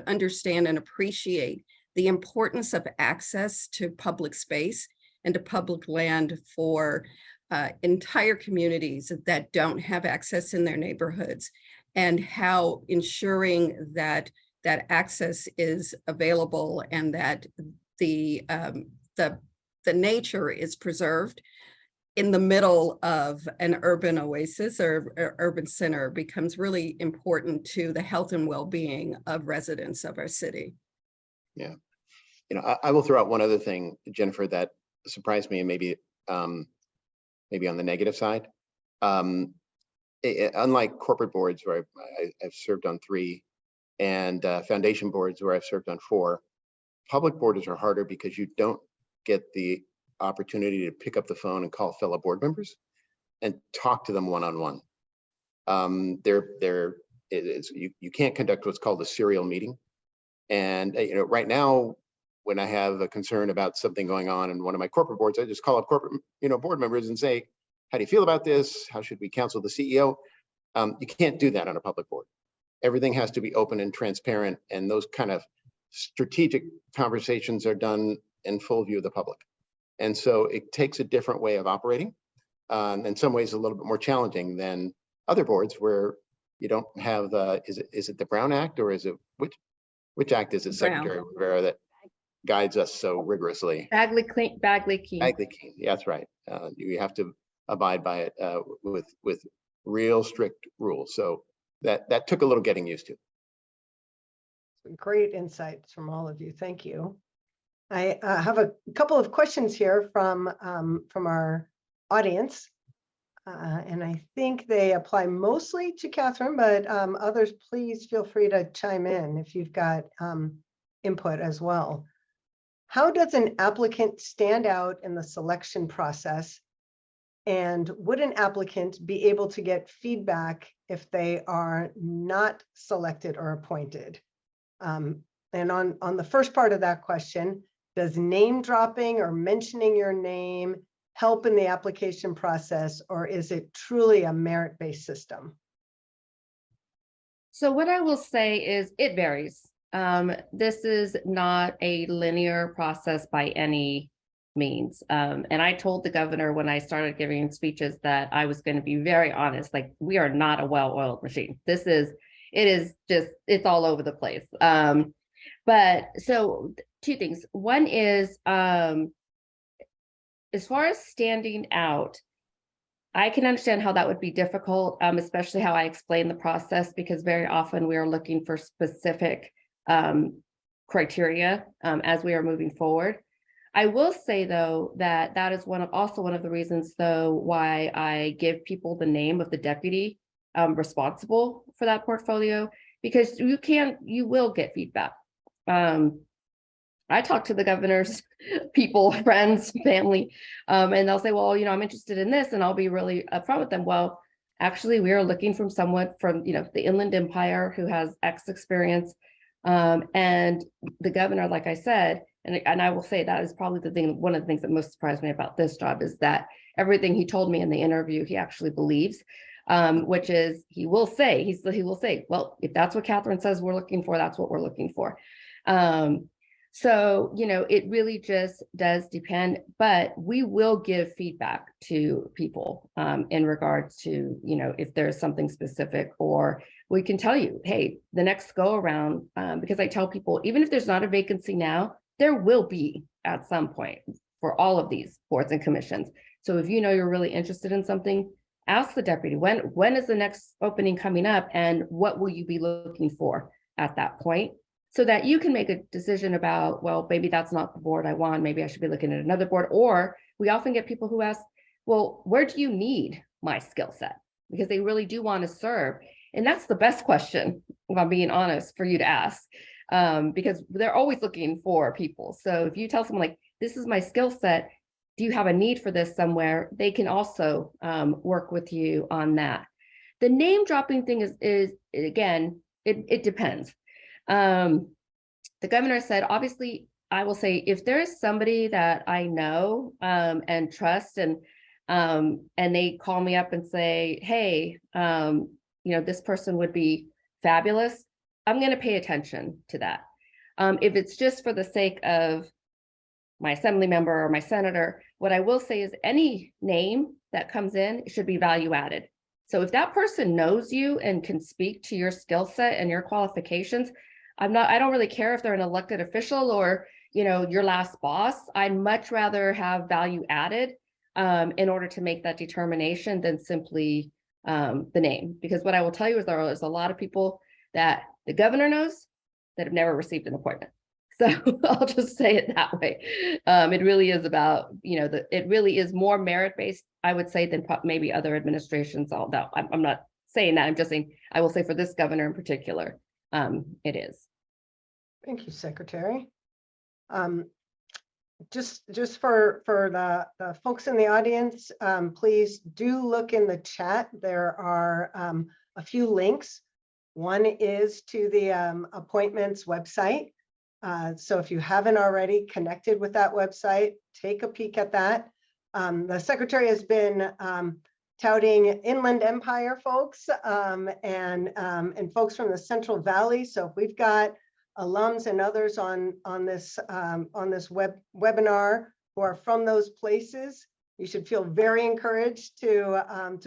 understand and appreciate the importance of access to public space and to public land for entire communities that don't have access in their neighborhoods, and how ensuring that access is available and that the nature is preserved in the middle of an urban oasis or urban center becomes really important to the health and well-being of residents of our city. Yeah, I will throw out one other thing, Jennifer, that surprised me, and maybe on the negative side. Unlike corporate boards where I've served on 3, and foundation boards where I've served on 4, public boards are harder because you don't get the opportunity to pick up the phone and call fellow board members and talk to them one-on-one. You can't conduct what's called a serial meeting. And right now, when I have a concern about something going on in one of my corporate boards, I just call up corporate board members and say, how do you feel about this? How should we counsel the CEO? You can't do that on a public board. Everything has to be open and transparent, and those kind of strategic conversations are done in full view of the public. And so it takes a different way of operating, in some ways a little bit more challenging than other boards where you don't have is it the Brown Act, or is it which act is it, Secretary Rivera, that guides us so rigorously? Bagley-Keene. Bagley-Keene, yeah, that's right. You have to abide by it with real strict rules. So that took a little getting used to. Great insights from all of you. Thank you. I have a couple of questions here from our audience. And I think they apply mostly to Cathryn, but others, please feel free to chime in if you've got input as well. How does an applicant stand out in the selection process? And would an applicant be able to get feedback if they are not selected or appointed? And on the first part of that question, does name dropping or mentioning your name help in the application process, or is it truly a merit-based system? So what I will say is it varies. This is not a linear process by any means. And I told the governor when I started giving speeches that I was going to be very honest, like, we are not a well-oiled machine. It's all over the place. But so 2 things. One is, as far as standing out, I can understand how that would be difficult, especially how I explain the process, because very often we are looking for specific criteria as we are moving forward. I will say, though, that is also one of the reasons, though, why I give people the name of the deputy responsible for that portfolio, because you will get feedback. I talk to the governor's people, friends, family, and they'll say, well, I'm interested in this, and I'll be really upfront with them. Well, actually, we are looking from someone from, the Inland Empire who has X experience. And the governor, like I said, and I will say that is probably one of the things that most surprised me about this job is that everything he told me in the interview, he actually believes, which is he will say, well, if that's what Cathryn says we're looking for, that's what we're looking for. So, it really just does depend, but we will give feedback to people in regards to, if there's something specific, or we can tell you, hey, the next go around, because I tell people, even if there's not a vacancy now, there will be at some point for all of these boards and commissions. So if you're really interested in something, ask the deputy, when is the next opening coming up, and what will you be looking for at that point? So that you can make a decision about, well, maybe that's not the board I want. Maybe I should be looking at another board. Or we often get people who ask, well, where do you need my skill set? Because they really do want to serve. And that's the best question, if I'm being honest, for you to ask, because they're always looking for people. So if you tell someone, like, this is my skill set, do you have a need for this somewhere? They can also work with you on that. The name dropping thing is again, it depends. The governor said, obviously, I will say, if there is somebody that I know and trust, and and they call me up and say, hey, this person would be fabulous, I'm going to pay attention to that. If it's just for the sake of my assembly member or my senator, what I will say is any name that comes in should be value added. So if that person knows you and can speak to your skill set and your qualifications, I don't really care if they're an elected official or, your last boss. I'd much rather have value added in order to make that determination than simply the name. Because what I will tell you is there's a lot of people that the governor knows that have never received an appointment. So I'll just say it that way. It really is about, it really is more merit-based, I would say, than maybe other administrations. Although I'm not saying that, I'm just saying, I will say for this governor in particular, it is. Thank you, Secretary. Just for the folks in the audience, please do look in the chat. There are a few links. One is to the appointments website. So if you haven't already connected with that website, take a peek at that. The Secretary has been touting Inland Empire folks and folks from the Central Valley. So if we've got alums and others on this webinar who are from those places, you should feel very encouraged to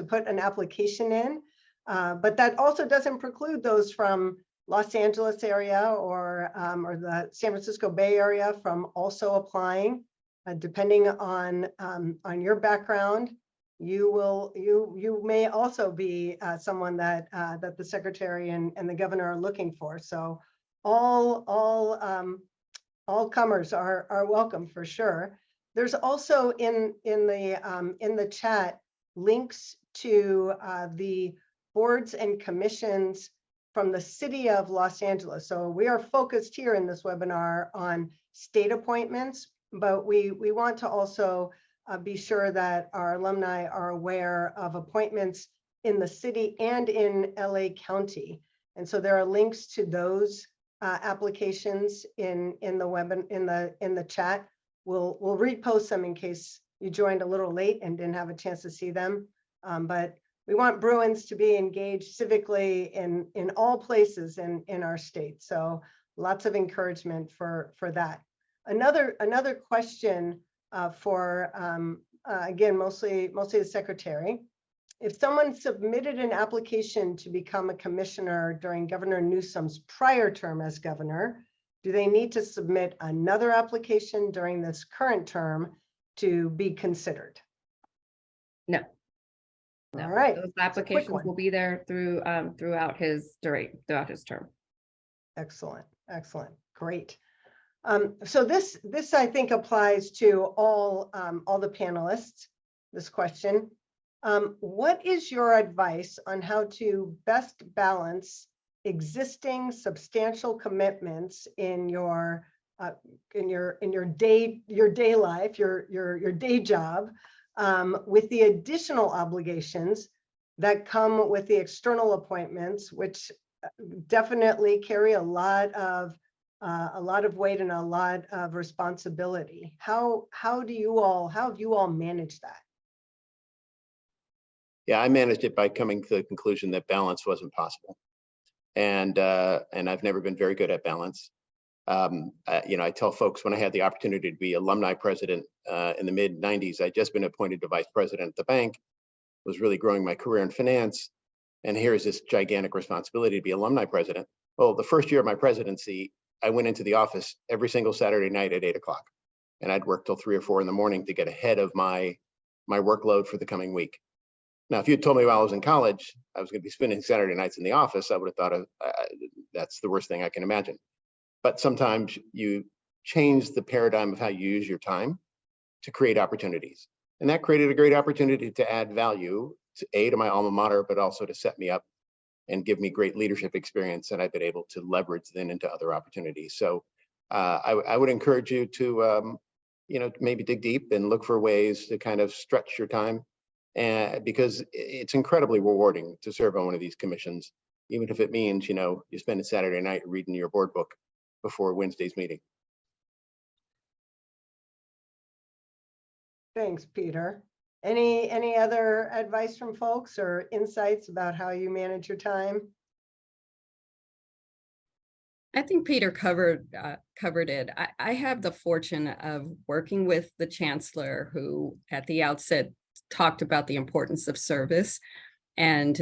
put an application in. But that also doesn't preclude those from Los Angeles area or the San Francisco Bay Area from also applying. Depending on your background, you may also be someone that the Secretary and the Governor are looking for. So all comers are welcome for sure. There's also in the chat links to the boards and commissions from the city of Los Angeles. So we are focused here in this webinar on state appointments, but we want to also be sure that our alumni are aware of appointments in the city and in LA County. And so there are links to those applications in the chat. We'll repost them in case you joined a little late and didn't have a chance to see them. But we want Bruins to be engaged civically in all places in our state. So lots of encouragement for that. Another question for again, mostly the Secretary. If someone submitted an application to become a commissioner during Governor Newsom's prior term as governor, do they need to submit another application during this current term to be considered? No. All right. Those applications will be there throughout his term. Excellent. Great. So this I think applies to all the panelists. This question. What is your advice on how to best balance existing substantial commitments in your day life, your day job, with the additional obligations that come with the external appointments, which definitely carry a lot of weight and a lot of responsibility? How have you all managed that? Yeah, I managed it by coming to the conclusion that balance wasn't possible, and I've never been very good at balance. I tell folks when I had the opportunity to be alumni president in the mid '90s, I'd just been appointed to vice president at the bank, was really growing my career in finance, and here's this gigantic responsibility to be alumni president. Well, the first year of my presidency, I went into the office every single Saturday night at 8 o'clock, and I'd work till 3 or 4 in the morning to get ahead of my workload for the coming week. Now, if you had told me while I was in college I was going to be spending Saturday nights in the office, I would have thought that's the worst thing I can imagine. But sometimes you change the paradigm of how you use your time to create opportunities. And that created a great opportunity to add value to my alma mater, but also to set me up and give me great leadership experience that I've been able to leverage then into other opportunities. So I would encourage you to maybe dig deep and look for ways to kind of stretch your time, because it's incredibly rewarding to serve on one of these commissions, even if it means you spend a Saturday night reading your board book before Wednesday's meeting. Thanks, Peter. Any other advice from folks or insights about how you manage your time? I think Peter covered it. I have the fortune of working with the chancellor, who at the outset talked about the importance of service, and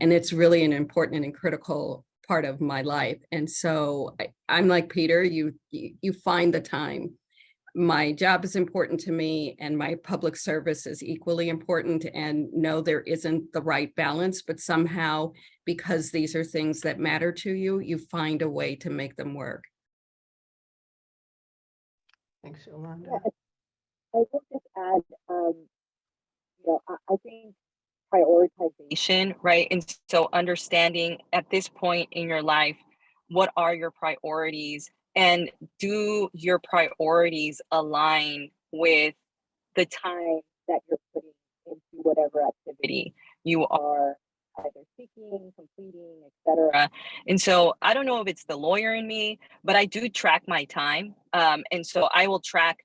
it's really an important and critical part of my life. And so I'm like Peter. You find the time. My job is important to me, and my public service is equally important. And no, there isn't the right balance, but somehow, because these are things that matter to you, you find a way to make them work. Thanks, Yolanda. I will just add, I think prioritization, right? And so understanding at this point in your life, what are your priorities? And do your priorities align with the time that you're putting into whatever activity you are either seeking, completing, etc. And so I don't know if it's the lawyer in me, but I do track my time. And so I will track,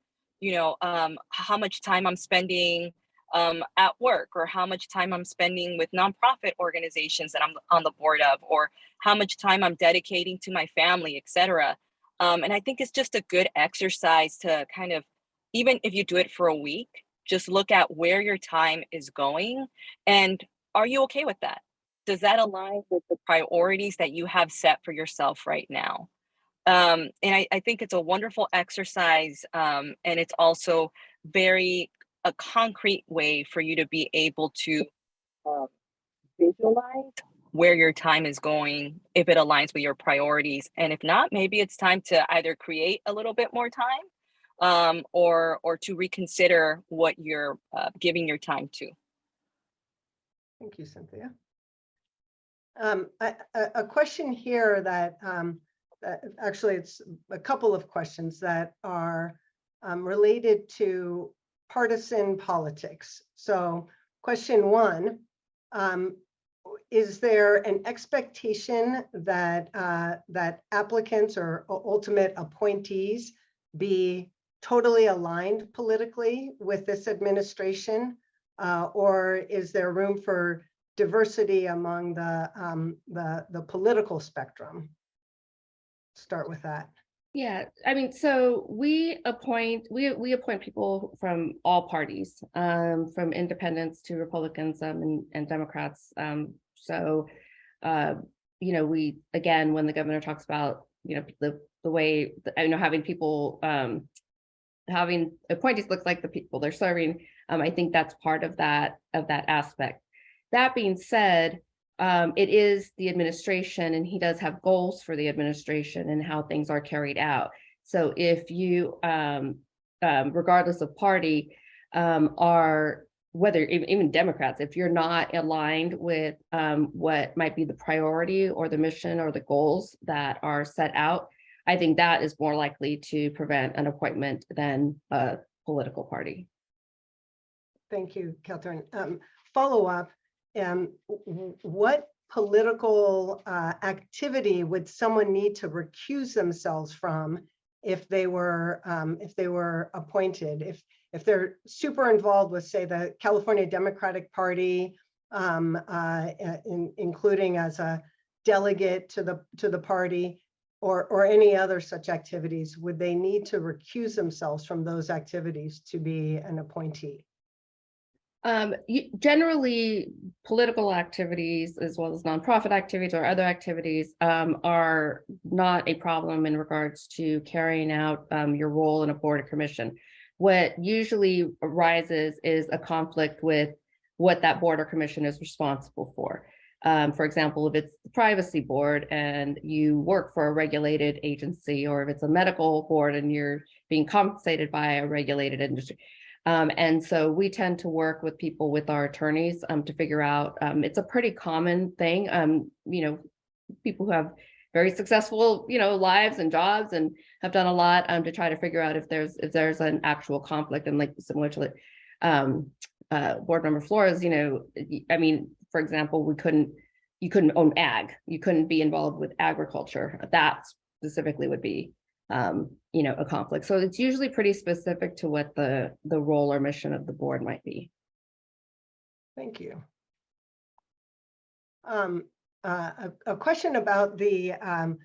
how much time I'm spending at work, or how much time I'm spending with nonprofit organizations that I'm on the board of, or how much time I'm dedicating to my family, etc. And I think it's just a good exercise to kind of, even if you do it for a week, just look at where your time is going, and are you okay with that? Does that align with the priorities that you have set for yourself right now? And I think it's a wonderful exercise, and it's also a concrete way for you to be able to visualize where your time is going, if it aligns with your priorities. And if not, maybe it's time to either create a little bit more time, or to reconsider what you're giving your time to. Thank you, Cynthia. A question here that actually it's a couple of questions that are related to partisan politics. So question one, is there an expectation that that applicants or ultimate appointees be totally aligned politically with this administration, or is there room for diversity among the political spectrum? Start with that. Yeah, I mean, so we appoint people from all parties, from independents to Republicans, and Democrats. So we, again, when the governor talks about the way having people having appointees look like the people they're serving, I think that's part of that aspect. That being said, it is the administration, and he does have goals for the administration and how things are carried out. So if you, regardless of party, are, whether even Democrats, if you're not aligned with what might be the priority or the mission or the goals that are set out, I think that is more likely to prevent an appointment than a political party. Thank you, Cathryn. Follow up. What political activity would someone need to recuse themselves from if they were appointed? If they're super involved with, say, the California Democratic Party, including as a delegate to the party, or any other such activities, would they need to recuse themselves from those activities to be an appointee? Generally, political activities as well as nonprofit activities or other activities are not a problem in regards to carrying out your role in a board or commission. What usually arises is a conflict with what that board or commission is responsible for. For example, if it's the privacy board and you work for a regulated agency, or if it's a medical board and you're being compensated by a regulated industry. And so we tend to work with people, with our attorneys, to figure out, it's a pretty common thing, people who have very successful, lives and jobs and have done a lot to try to figure out if there's an actual conflict. And like similar to board member Florez, I mean, for example, you couldn't own ag, you couldn't be involved with agriculture. That specifically would be a conflict. So it's usually pretty specific to what the role or mission of the board might be. Thank you. A question about the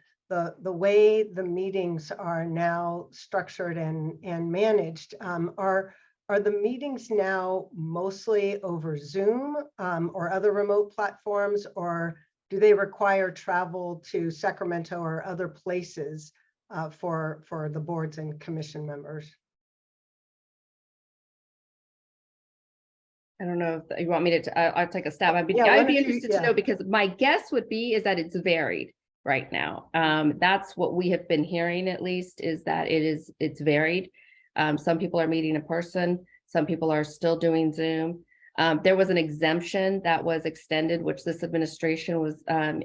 way the meetings are now structured and managed. Are the meetings now mostly over Zoom or other remote platforms, or do they require travel to Sacramento or other places for the boards and commission members? I don't know if you want me to, I'll take a stab. I'd be Yeah, why don't you- interested to know, because my guess would be is that it's varied right now. That's what we have been hearing, at least, is that it's varied. Some people are meeting in person, some people are still doing Zoom. There was an exemption that was extended, which this administration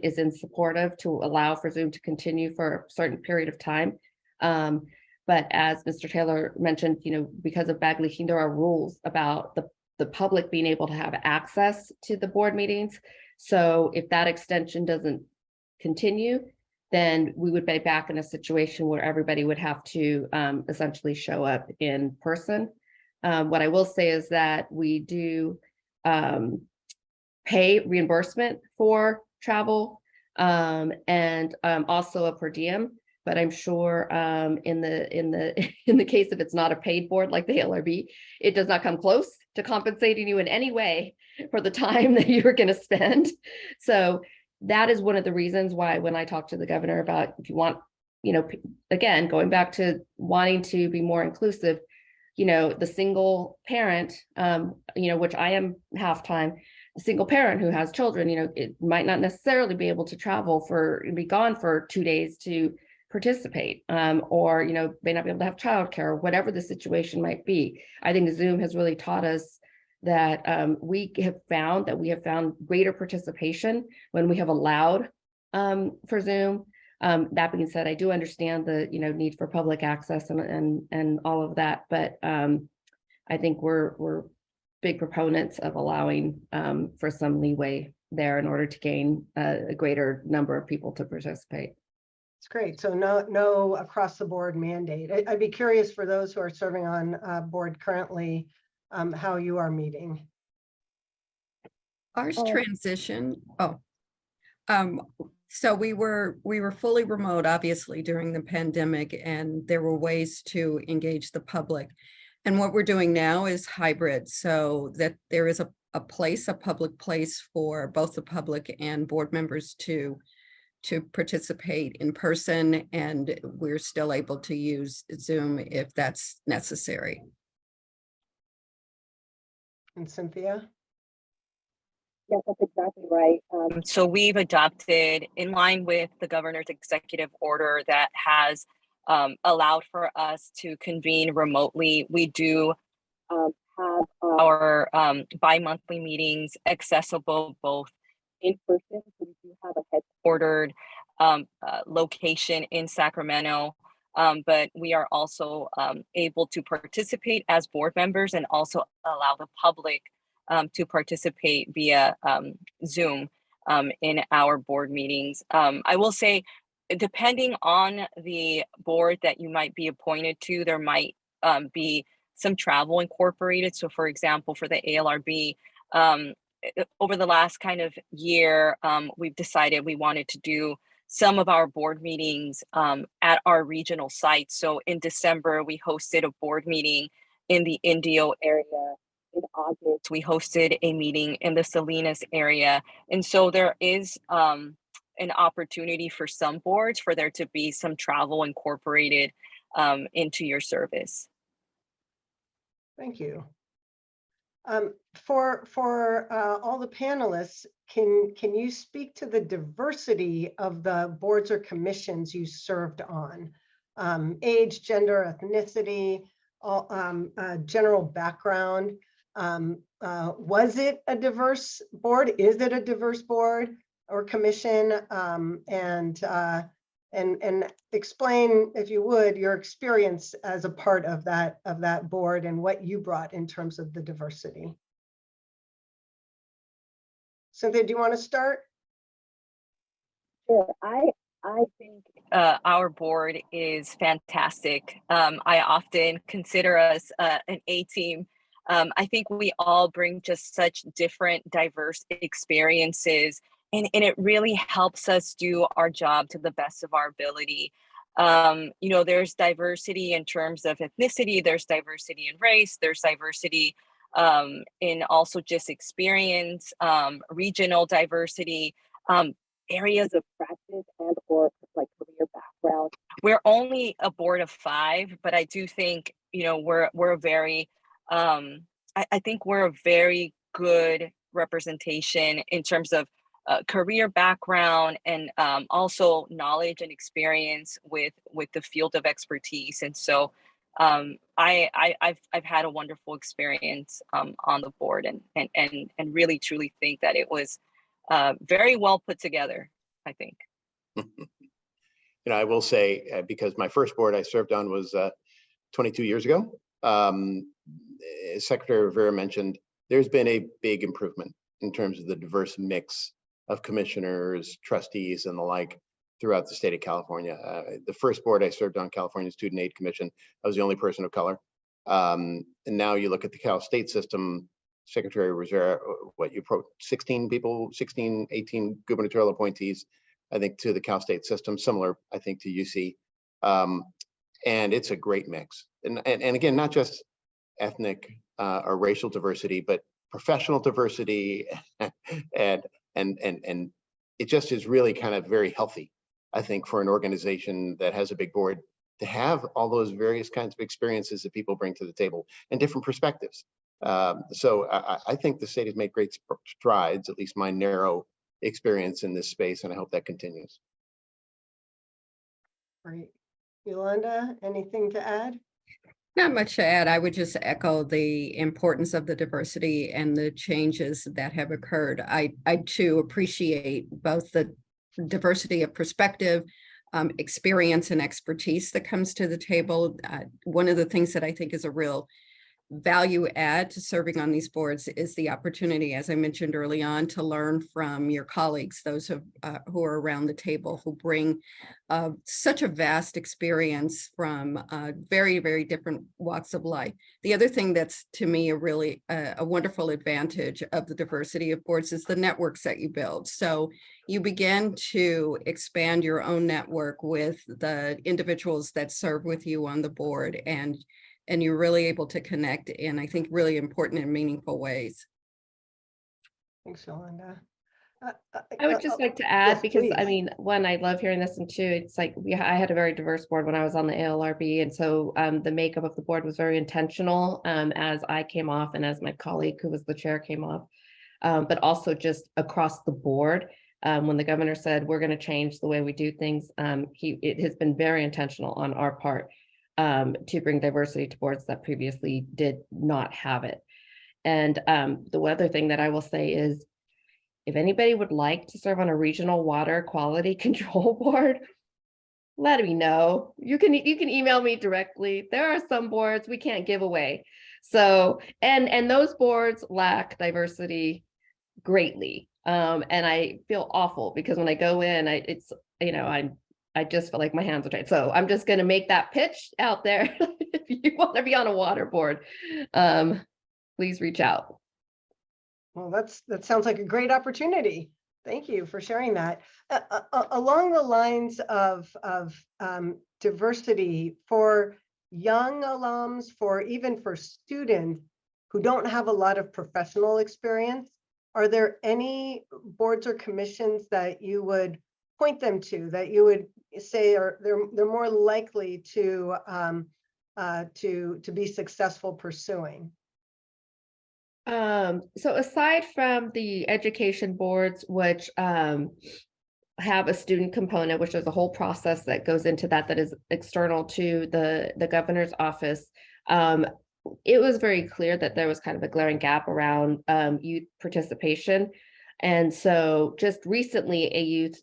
is in support of, to allow for Zoom to continue for a certain period of time. But as Mr. Taylor mentioned, because of bag leaking, there are rules about the public being able to have access to the board meetings. So if that extension doesn't continue, then we would be back in a situation where everybody would have to essentially show up in person. What I will say is that we do pay reimbursement for travel and also a per diem. But I'm sure in the case if it's not a paid board like the ALRB, it does not come close to compensating you in any way for the time that you're going to spend. So that is one of the reasons why when I talk to the governor about, if you want, again, going back to wanting to be more inclusive, the single parent, which I am half-time, a single parent who has children, it might not necessarily be able to travel be gone for 2 days to participate, or may not be able to have childcare, or whatever the situation might be. I think Zoom has really taught us that we have found greater participation when we have allowed for Zoom. That being said, I do understand the need for public access and all of that, but I think we're big proponents of allowing for some leeway there in order to gain a greater number of people to participate. It's great. So no across the board mandate. I'd be curious for those who are serving on board currently, how you are meeting. Ours transition. So we were fully remote, obviously, during the pandemic, and there were ways to engage the public. And what we're doing now is hybrid, so that there is a public place for both the public and board members to participate in person, and we're still able to use Zoom if that's necessary. And Cynthia? Yes, that's exactly right. So we've adopted, in line with the governor's executive order that has allowed for us to convene remotely, we do have our bi-monthly meetings accessible both in person. So we do have a headquartered location in Sacramento, but we are also able to participate as board members and also allow the public to participate via Zoom in our board meetings. I will say, depending on the board that you might be appointed to, there might be some travel incorporated. So for example, for the ALRB, over the last kind of year, we've decided we wanted to do some of our board meetings at our regional sites. So in December, we hosted a board meeting in the Indio area. In August, we hosted a meeting in the Salinas area. And so there is an opportunity for some boards for there to be some travel incorporated into your service. Thank you. For all the panelists, can you speak to the diversity of the boards or commissions you served on? Age, gender, ethnicity, general background. Was it a diverse board? Is it a diverse board or commission? And explain, if you would, your experience as a part of that board and what you brought in terms of the diversity. Cynthia, do you want to start? Sure. I think our board is fantastic. I often consider us an A team I think we all bring just such different, diverse experiences, and it really helps us do our job to the best of our ability. You know, there's diversity in terms of ethnicity, there's diversity in race, there's diversity in also just experience, regional diversity, areas of practice and or like career background. We're only a board of 5, but I do think, you know, we're very, I think we're a very good representation in terms of career background and also knowledge and experience with the field of expertise. And so I've had a wonderful experience on the board, and really truly think that it was very well put together, I think. You know, I will say, because my first board I served on was 22 years ago. As Secretary Rivera mentioned, there's been a big improvement in terms of the diverse mix of commissioners, trustees, and the like throughout the state of California. The first board I served on, California Student Aid Commission, I was the only person of color. And now you look at the Cal State system, Secretary Rivera, what you wrote, 16 people, 16, 18 gubernatorial appointees, I think, to the Cal State system, similar, I think, to UC. And it's a great mix. And again, not just ethnic or racial diversity, but professional diversity, and it just is really kind of very healthy, I think, for an organization that has a big board to have all those various kinds of experiences that people bring to the table and different perspectives. So I think the state has made great strides, at least my narrow experience in this space, and I hope that continues. Great. Yolanda, anything to add? Not much to add. I would just echo the importance of the diversity and the changes that have occurred. I too appreciate both the diversity of perspective, experience, and expertise that comes to the table. One of the things that I think is a real value add to serving on these boards is the opportunity, as I mentioned early on, to learn from your colleagues, those who are around the table, who bring such a vast experience from very, very different walks of life. The other thing that's, to me, a wonderful advantage of the diversity of boards is the networks that you build. So you begin to expand your own network with the individuals that serve with you on the board, and you're really able to connect in, I think, really important and meaningful ways. Thanks, Yolanda. I would just like to add, yes, because please. I mean, one, I love hearing this, and two, it's like I had a very diverse board when I was on the ALRB, and so the makeup of the board was very intentional as I came off and as my colleague who was the chair came off, but also just across the board. When the governor said we're going to change the way we do things, it has been very intentional on our part to bring diversity to boards that previously did not have it. And the other thing that I will say is, if anybody would like to serve on a regional water quality control board, let me know. You can email me directly. There are some boards we can't give away. So, and those boards lack diversity greatly. And I feel awful because when I go in, I just feel like my hands are tied. So I'm just going to make that pitch out there. If you want to be on a water board, please reach out. Well, that sounds like a great opportunity. Thank you for sharing that. Along the lines of diversity for young alums, even for students who don't have a lot of professional experience, are there any boards or commissions that you would point them to, that you would say they're more likely to be successful pursuing? So aside from the education boards, which have a student component, which is a whole process that goes into that is external to the governor's office, it was very clear that there was kind of a glaring gap around youth participation. And so just recently a youth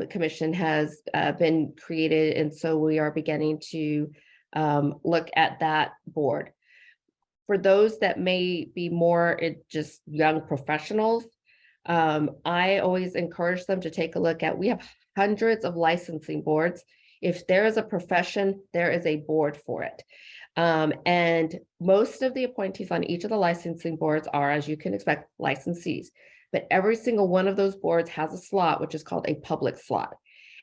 commission has been created. And so we are beginning to look at that board. For those that may be more just young professionals, I always encourage them to take a look at, we have hundreds of licensing boards. If there is a profession, there is a board for it. And most of the appointees on each of the licensing boards are, as you can expect, licensees. But every single one of those boards has a slot, which is called a public slot.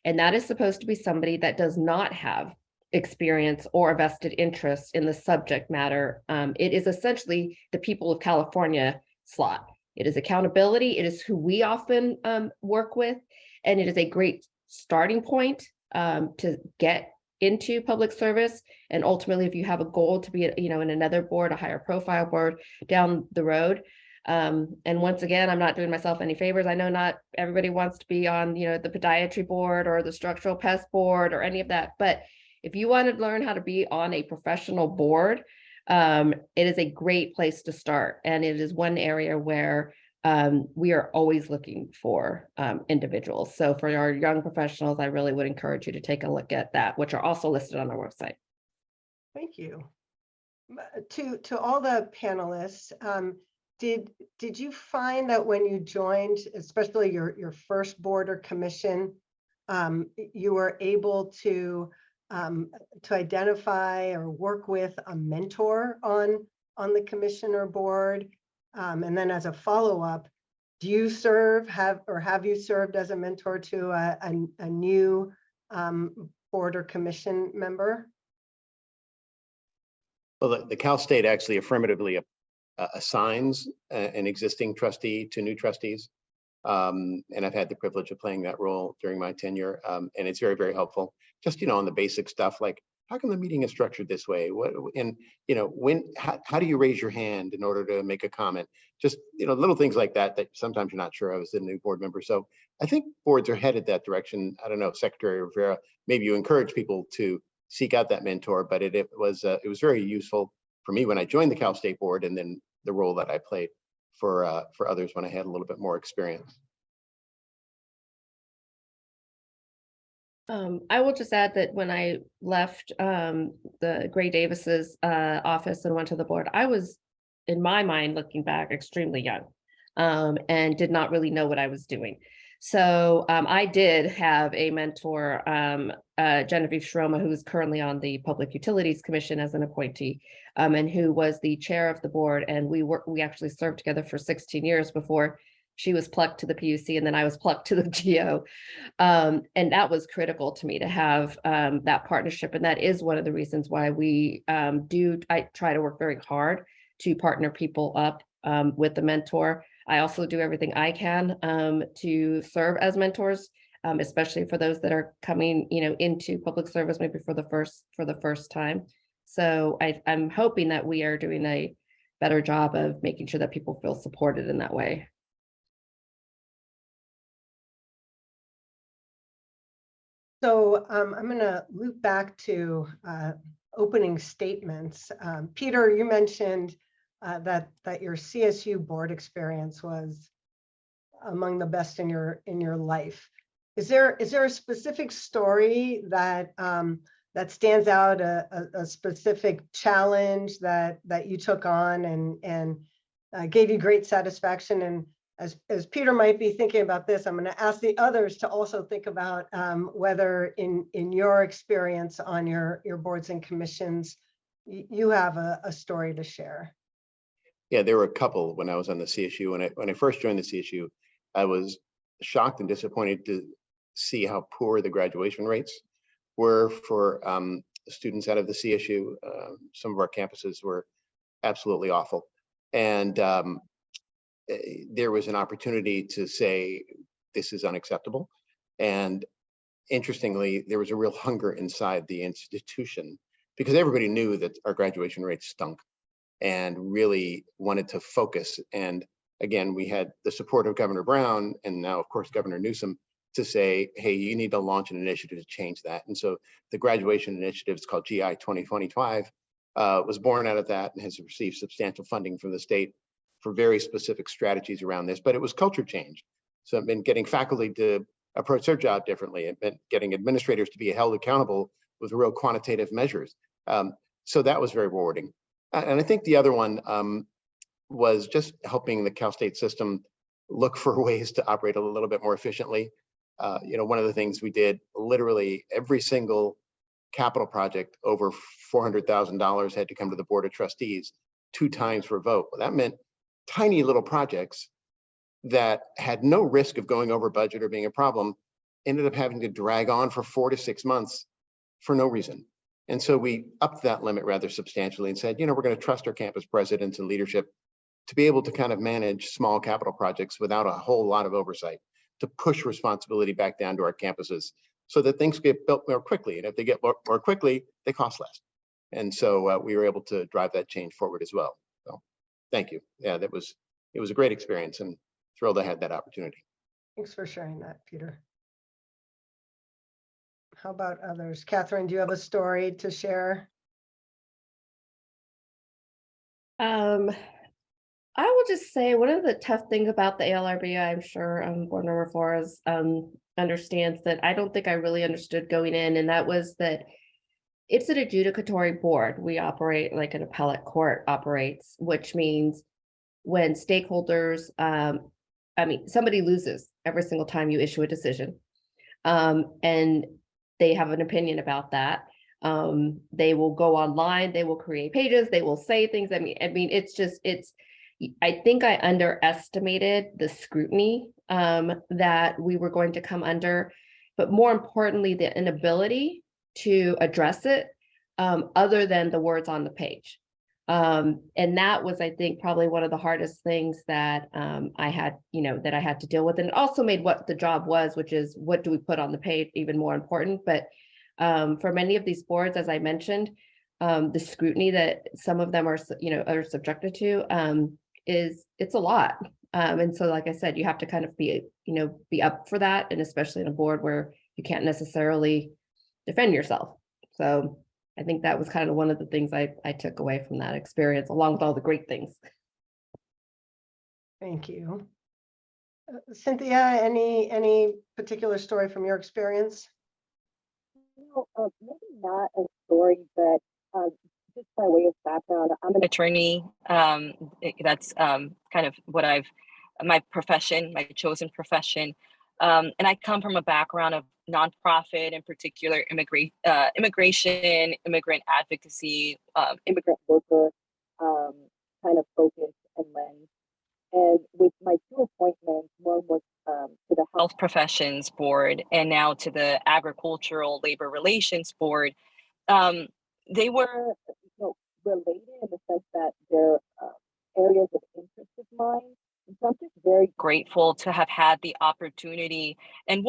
And that is supposed to be somebody that does not have experience or a vested interest in the subject matter. It is essentially the people of California slot. It is accountability. It is who we often work with. And it is a great starting point to get into public service. And ultimately, if you have a goal to be, in another board, a higher profile board down the road. And once again, I'm not doing myself any favors. I know not everybody wants to be on, the podiatry board or the structural pest board or any of that. But if you want to learn how to be on a professional board, it is a great place to start. And it is one area where we are always looking for individuals. So for our young professionals, I really would encourage you to take a look at that, which are also listed on our website. Thank you. To all the panelists, did you find that when you joined, especially your first board or commission, you were able to identify or work with a mentor on the commission or board? And then as a follow-up, do you have you served as a mentor to a new board or commission member? Well, the Cal State actually affirmatively assigns an existing trustee to new trustees. And I've had the privilege of playing that role during my tenure. And it's very, very helpful. Just, on the basic stuff like, how come the meeting is structured this way? How do you raise your hand in order to make a comment? Just, little things like that sometimes you're not sure of as a new board member. So I think boards are headed that direction. I don't know, Secretary Rivera, maybe you encourage people to seek out that mentor, but it was very useful for me when I joined the Cal State Board, and then the role that I played for others when I had a little bit more experience. I will just add that when I left the Gray Davis's office and went to the board, I was, in my mind, looking back, extremely young and did not really know what I was doing. So I did have a mentor, Genevieve Shroma, who is currently on the Public Utilities Commission as an appointee, and who was the chair of the board. And we actually served together for 16 years before she was plucked to the PUC, and then I was plucked to the GO. And that was critical to me to have that partnership. And that is one of the reasons why I try to work very hard to partner people up with the mentor. I also do everything I can to serve as mentors, especially for those that are coming, into public service maybe for the first time. So I'm hoping that we are doing a better job of making sure that people feel supported in that way. So I'm going to loop back to opening statements. Peter, you mentioned that your CSU board experience was among the best in your life. Is there a specific story that that stands out, a specific challenge that you took on and gave you great satisfaction? And as Peter might be thinking about this, I'm going to ask the others to also think about whether in your experience on your boards and commissions, you have a story to share. Yeah, there were a couple when I was on the CSU. When I first joined the CSU, I was shocked and disappointed to see how poor the graduation rates were for students out of the CSU. Some of our campuses were absolutely awful. And there was an opportunity to say, this is unacceptable. And interestingly, there was a real hunger inside the institution because everybody knew that our graduation rates stunk and really wanted to focus. And again, we had the support of Governor Brown and now, of course, Governor Newsom to say, hey, you need to launch an initiative to change that. And so the graduation initiative, it's called GI 2025, was born out of that and has received substantial funding from the state for very specific strategies around this, but it was culture change. So it meant getting faculty to approach their job differently. It meant getting administrators to be held accountable with real quantitative measures. So that was very rewarding. And I think the other one was just helping the Cal State system look for ways to operate a little bit more efficiently. One of the things we did, literally every single capital project over $400,000 had to come to the Board of Trustees 2 times for a vote. Well, that meant tiny little projects that had no risk of going over budget or being a problem ended up having to drag on for 4 to 6 months for no reason. And so we upped that limit rather substantially and said, we're going to trust our campus presidents and leadership to be able to kind of manage small capital projects without a whole lot of oversight, to push responsibility back down to our campuses so that things get built more quickly. And if they get more quickly, they cost less. And so we were able to drive that change forward as well. So thank you. Yeah, it was a great experience and thrilled I had that opportunity. Thanks for sharing that, Peter. How about others? Cathryn, do you have a story to share? I will just say one of the tough things about the ALRB, I'm sure Board Member Florez understands that I don't think I really understood going in, and that was that it's an adjudicatory board. We operate like an appellate court operates, which means when stakeholders, somebody loses every single time you issue a decision, and they have an opinion about that. They will go online, they will create pages, they will say things. I think I underestimated the scrutiny that we were going to come under, but more importantly, the inability to address it other than the words on the page. And that was, I think, probably one of the hardest things that I had to deal with. And it also made what the job was, which is what do we put on the page, even more important. But for many of these boards, as I mentioned, the scrutiny that some of them are subjected to it's a lot. And so, like I said, you have to kind of be up for that. And especially in a board where you can't necessarily defend yourself. So I think that was kind of one of the things I took away from that experience, along with all the great things. Thank you. Cynthia, any particular story from your experience? Maybe not a story, but just by way of background, I'm an attorney. That's kind of what my profession, my chosen profession. And I come from a background of nonprofit, in particular, immigration, immigrant advocacy, immigrant worker kind of focus and lens. And with my 2 appointments, one was to the Health Professions Board and now to the Agricultural Labor Relations Board, they were related in the sense that they're areas of interest of mine. And so I'm just very grateful to have had the opportunity and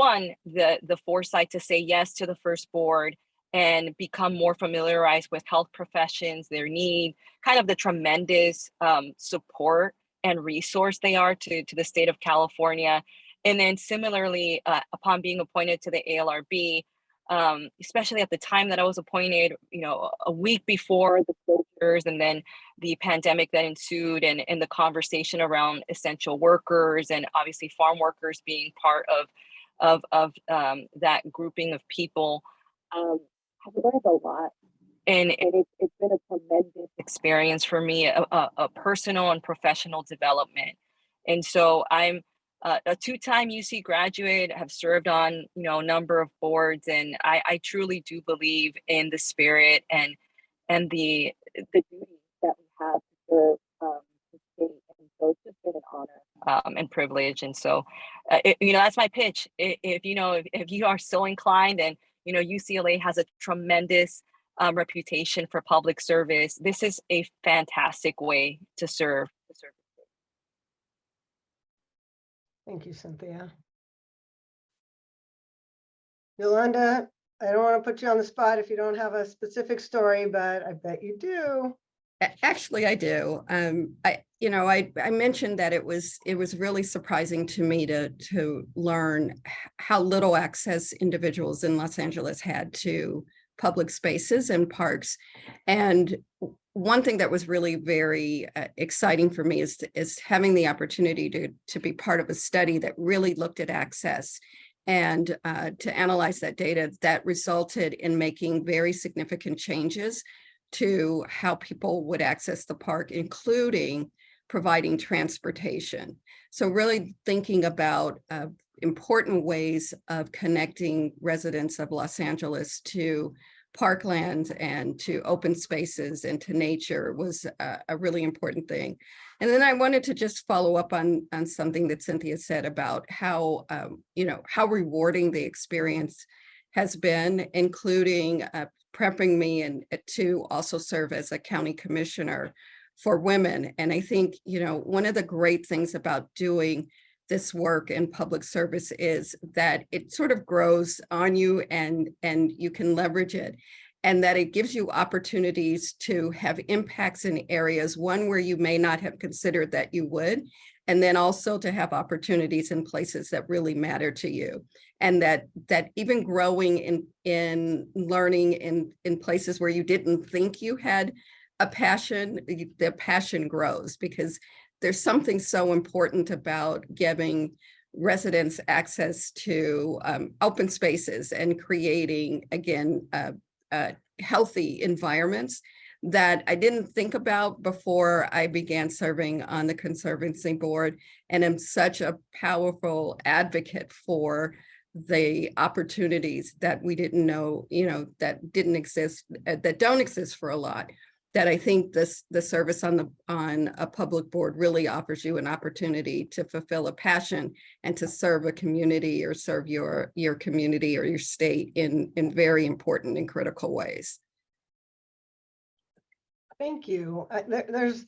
the foresight to say yes to the first board and become more familiarized with health professions, their need, kind of the tremendous support and resource they are to the state of California. And then similarly, upon being appointed to the ALRB, especially at the time that I was appointed, a week before the closures and then the pandemic that ensued and the conversation around essential workers and obviously farm workers being part of that grouping of people, I've learned a lot. And it's been a tremendous experience for me, a personal and professional development. And so I'm a 2-time UC graduate, have served on a number of boards, and I truly do believe in the spirit and the duty that we have to serve the state. And so it's just been an honor and privilege. And so that's my pitch. If you are so inclined, and UCLA has a tremendous reputation for public service, this is a fantastic way to serve. Thank you, Cynthia. Yolanda, I don't want to put you on the spot if you don't have a specific story, but I bet you do. Actually, I do. I mentioned that it was really surprising to me to learn how little access individuals in Los Angeles had to public spaces and parks. And one thing that was really very exciting for me is having the opportunity to be part of a study that really looked at access and to analyze that data that resulted in making very significant changes to how people would access the park, including providing transportation. So really thinking about important ways of connecting residents of Los Angeles to parklands and to open spaces and to nature was a really important thing. And then I wanted to just follow up on something that Cynthia said about how, how rewarding the experience has been, including prepping me and to also serve as a county commissioner for women. And I think, one of the great things about doing this work in public service is that it sort of grows on you and you can leverage it, and that it gives you opportunities to have impacts in areas, one where you may not have considered that you would, and then also to have opportunities in places that really matter to you. And that even growing in learning in places where you didn't think you had a passion, the passion grows, because there's something so important about giving residents access to open spaces and creating, again, healthy environments that I didn't think about before I began serving on the Conservancy Board. And I'm such a powerful advocate for the opportunities that we didn't know, that didn't exist, that don't exist for a lot. That I think the service on a public board really offers you an opportunity to fulfill a passion and to serve a community or serve your community or your state in very important and critical ways. Thank you. There's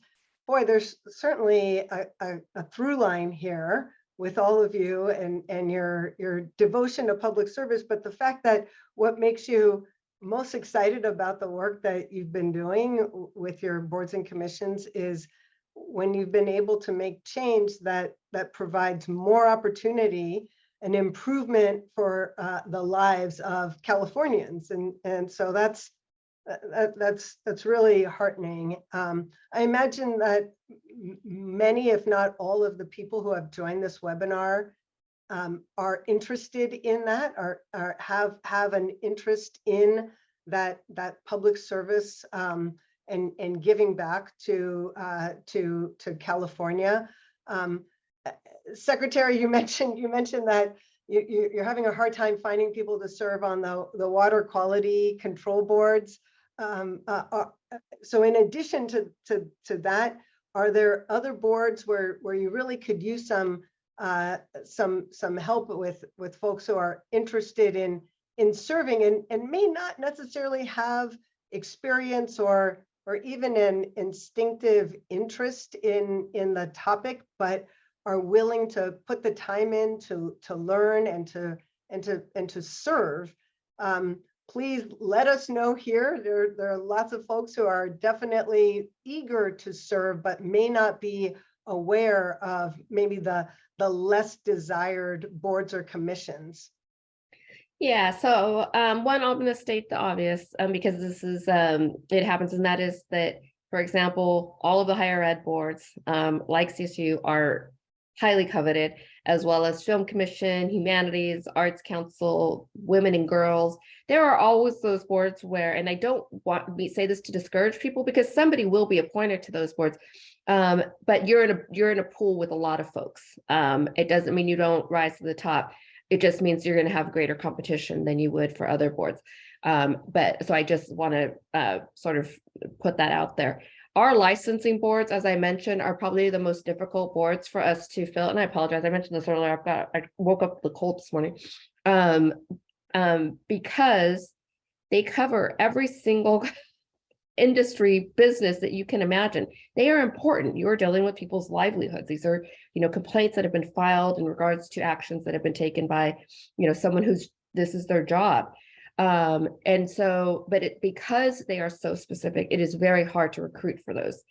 certainly a through line here with all of you and your devotion to public service, but the fact that what makes you most excited about the work that you've been doing with your boards and commissions is when you've been able to make change that provides more opportunity and improvement for the lives of Californians, and so that's really heartening. I imagine that many, if not all, of the people who have joined this webinar are interested in that, or have an interest in that public service and giving back to California. Secretary, you mentioned that you're having a hard time finding people to serve on the water quality control boards. So in addition to that, are there other boards where you really could use some help with folks who are interested in serving and may not necessarily have experience or even an instinctive interest in the topic, but are willing to put the time in to learn and to serve? Please let us know here. There are lots of folks who are definitely eager to serve, but may not be aware of maybe the less desired boards or commissions. Yeah, so one, I'm going to state the obvious because this is, it happens, and that is that, for example, all of the higher ed boards like CSU are highly coveted, as well as Film Commission, Humanities, Arts Council, Women and Girls. There are always those boards where, and I don't want to say this to discourage people because somebody will be appointed to those boards, but you're in a pool with a lot of folks. It doesn't mean you don't rise to the top. It just means you're going to have greater competition than you would for other boards. But so I just want to sort of put that out there. Our licensing boards, as I mentioned, are probably the most difficult boards for us to fill. And I apologize, I mentioned this earlier. I woke up with a cold this morning because they cover every single industry business that you can imagine. They are important. You are dealing with people's livelihoods. These are, complaints that have been filed in regards to actions that have been taken by, someone this is their job. And so, because they are so specific, it is very hard to recruit for those.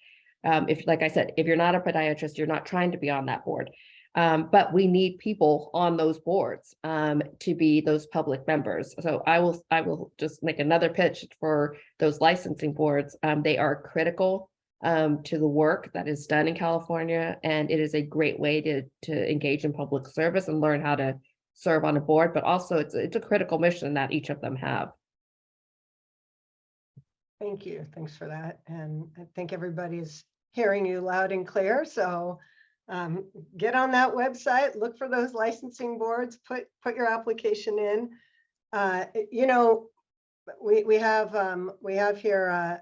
If, like I said, if you're not a podiatrist, you're not trying to be on that board. But we need people on those boards to be those public members. So I will just make another pitch for those licensing boards. They are critical to the work that is done in California, and it is a great way to engage in public service and learn how to serve on a board, but also it's a critical mission that each of them have. Thank you. Thanks for that. And I think everybody's hearing you loud and clear. So get on that website, look for those licensing boards, put your application in. we have here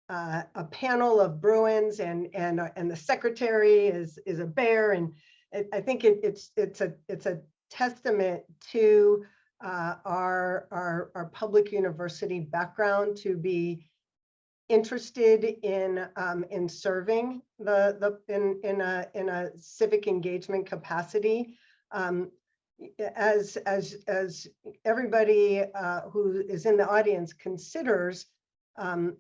a panel of Bruins, and the secretary is a bear, and I think it's a testament to our public university background to be interested in serving in a civic engagement capacity. As everybody who is in the audience considers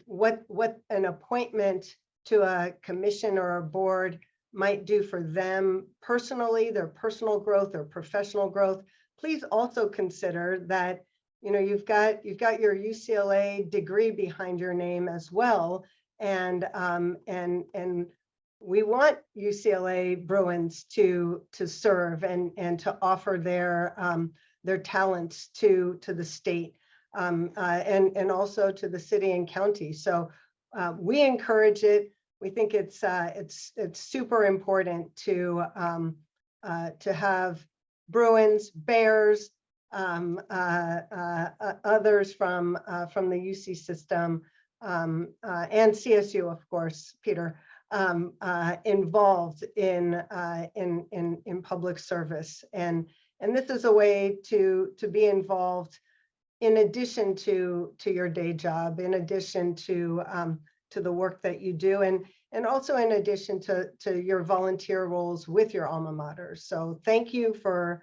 what an appointment to a commission or a board might do for them personally, their personal growth or professional growth, please also consider that you've got your UCLA degree behind your name as well, and we want UCLA Bruins to serve and to offer their talents to the state and also to the city and county. So we encourage it. We think it's super important to have Bruins, Bears, others from the UC system and CSU, of course, Peter, involved in public service, and this is a way to be involved in addition to your day job, in addition to the work that you do, and also in addition to your volunteer roles with your alma mater. So thank you for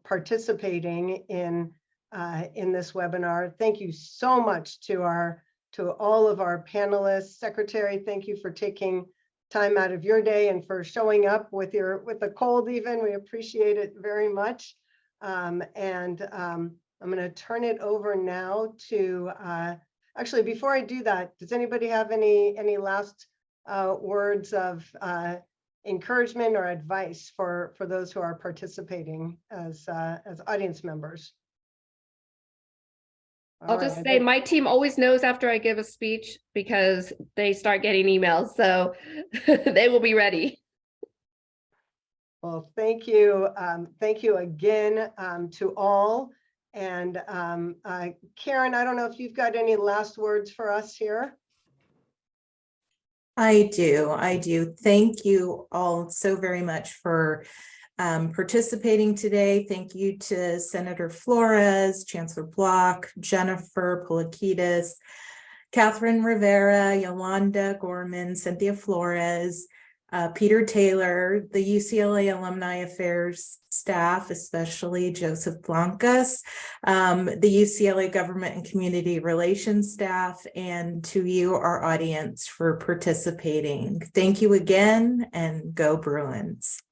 participating in this webinar. Thank you so much to all of our panelists. Secretary, thank you for taking time out of your day and for showing up with the cold even. We appreciate it very much. I'm going to turn it over now to, actually, before I do that, does anybody have any last words of encouragement or advice for those who are participating as audience members? I'll just say my team always knows after I give a speech because they start getting emails, so they will be ready. Well, thank you. Thank you again to all. And Karen, I don't know if you've got any last words for us here. I do. Thank you all so very much for participating today. Thank you to Senator Florez, Chancellor Block, Jennifer Polikides, Cathryn Rivera, Yolanda Gorman, Cynthia Florez, Peter Taylor, the UCLA Alumni Affairs staff, especially Joseph Blancas, the UCLA Government and Community Relations staff, and to you, our audience, for participating. Thank you again, and go Bruins.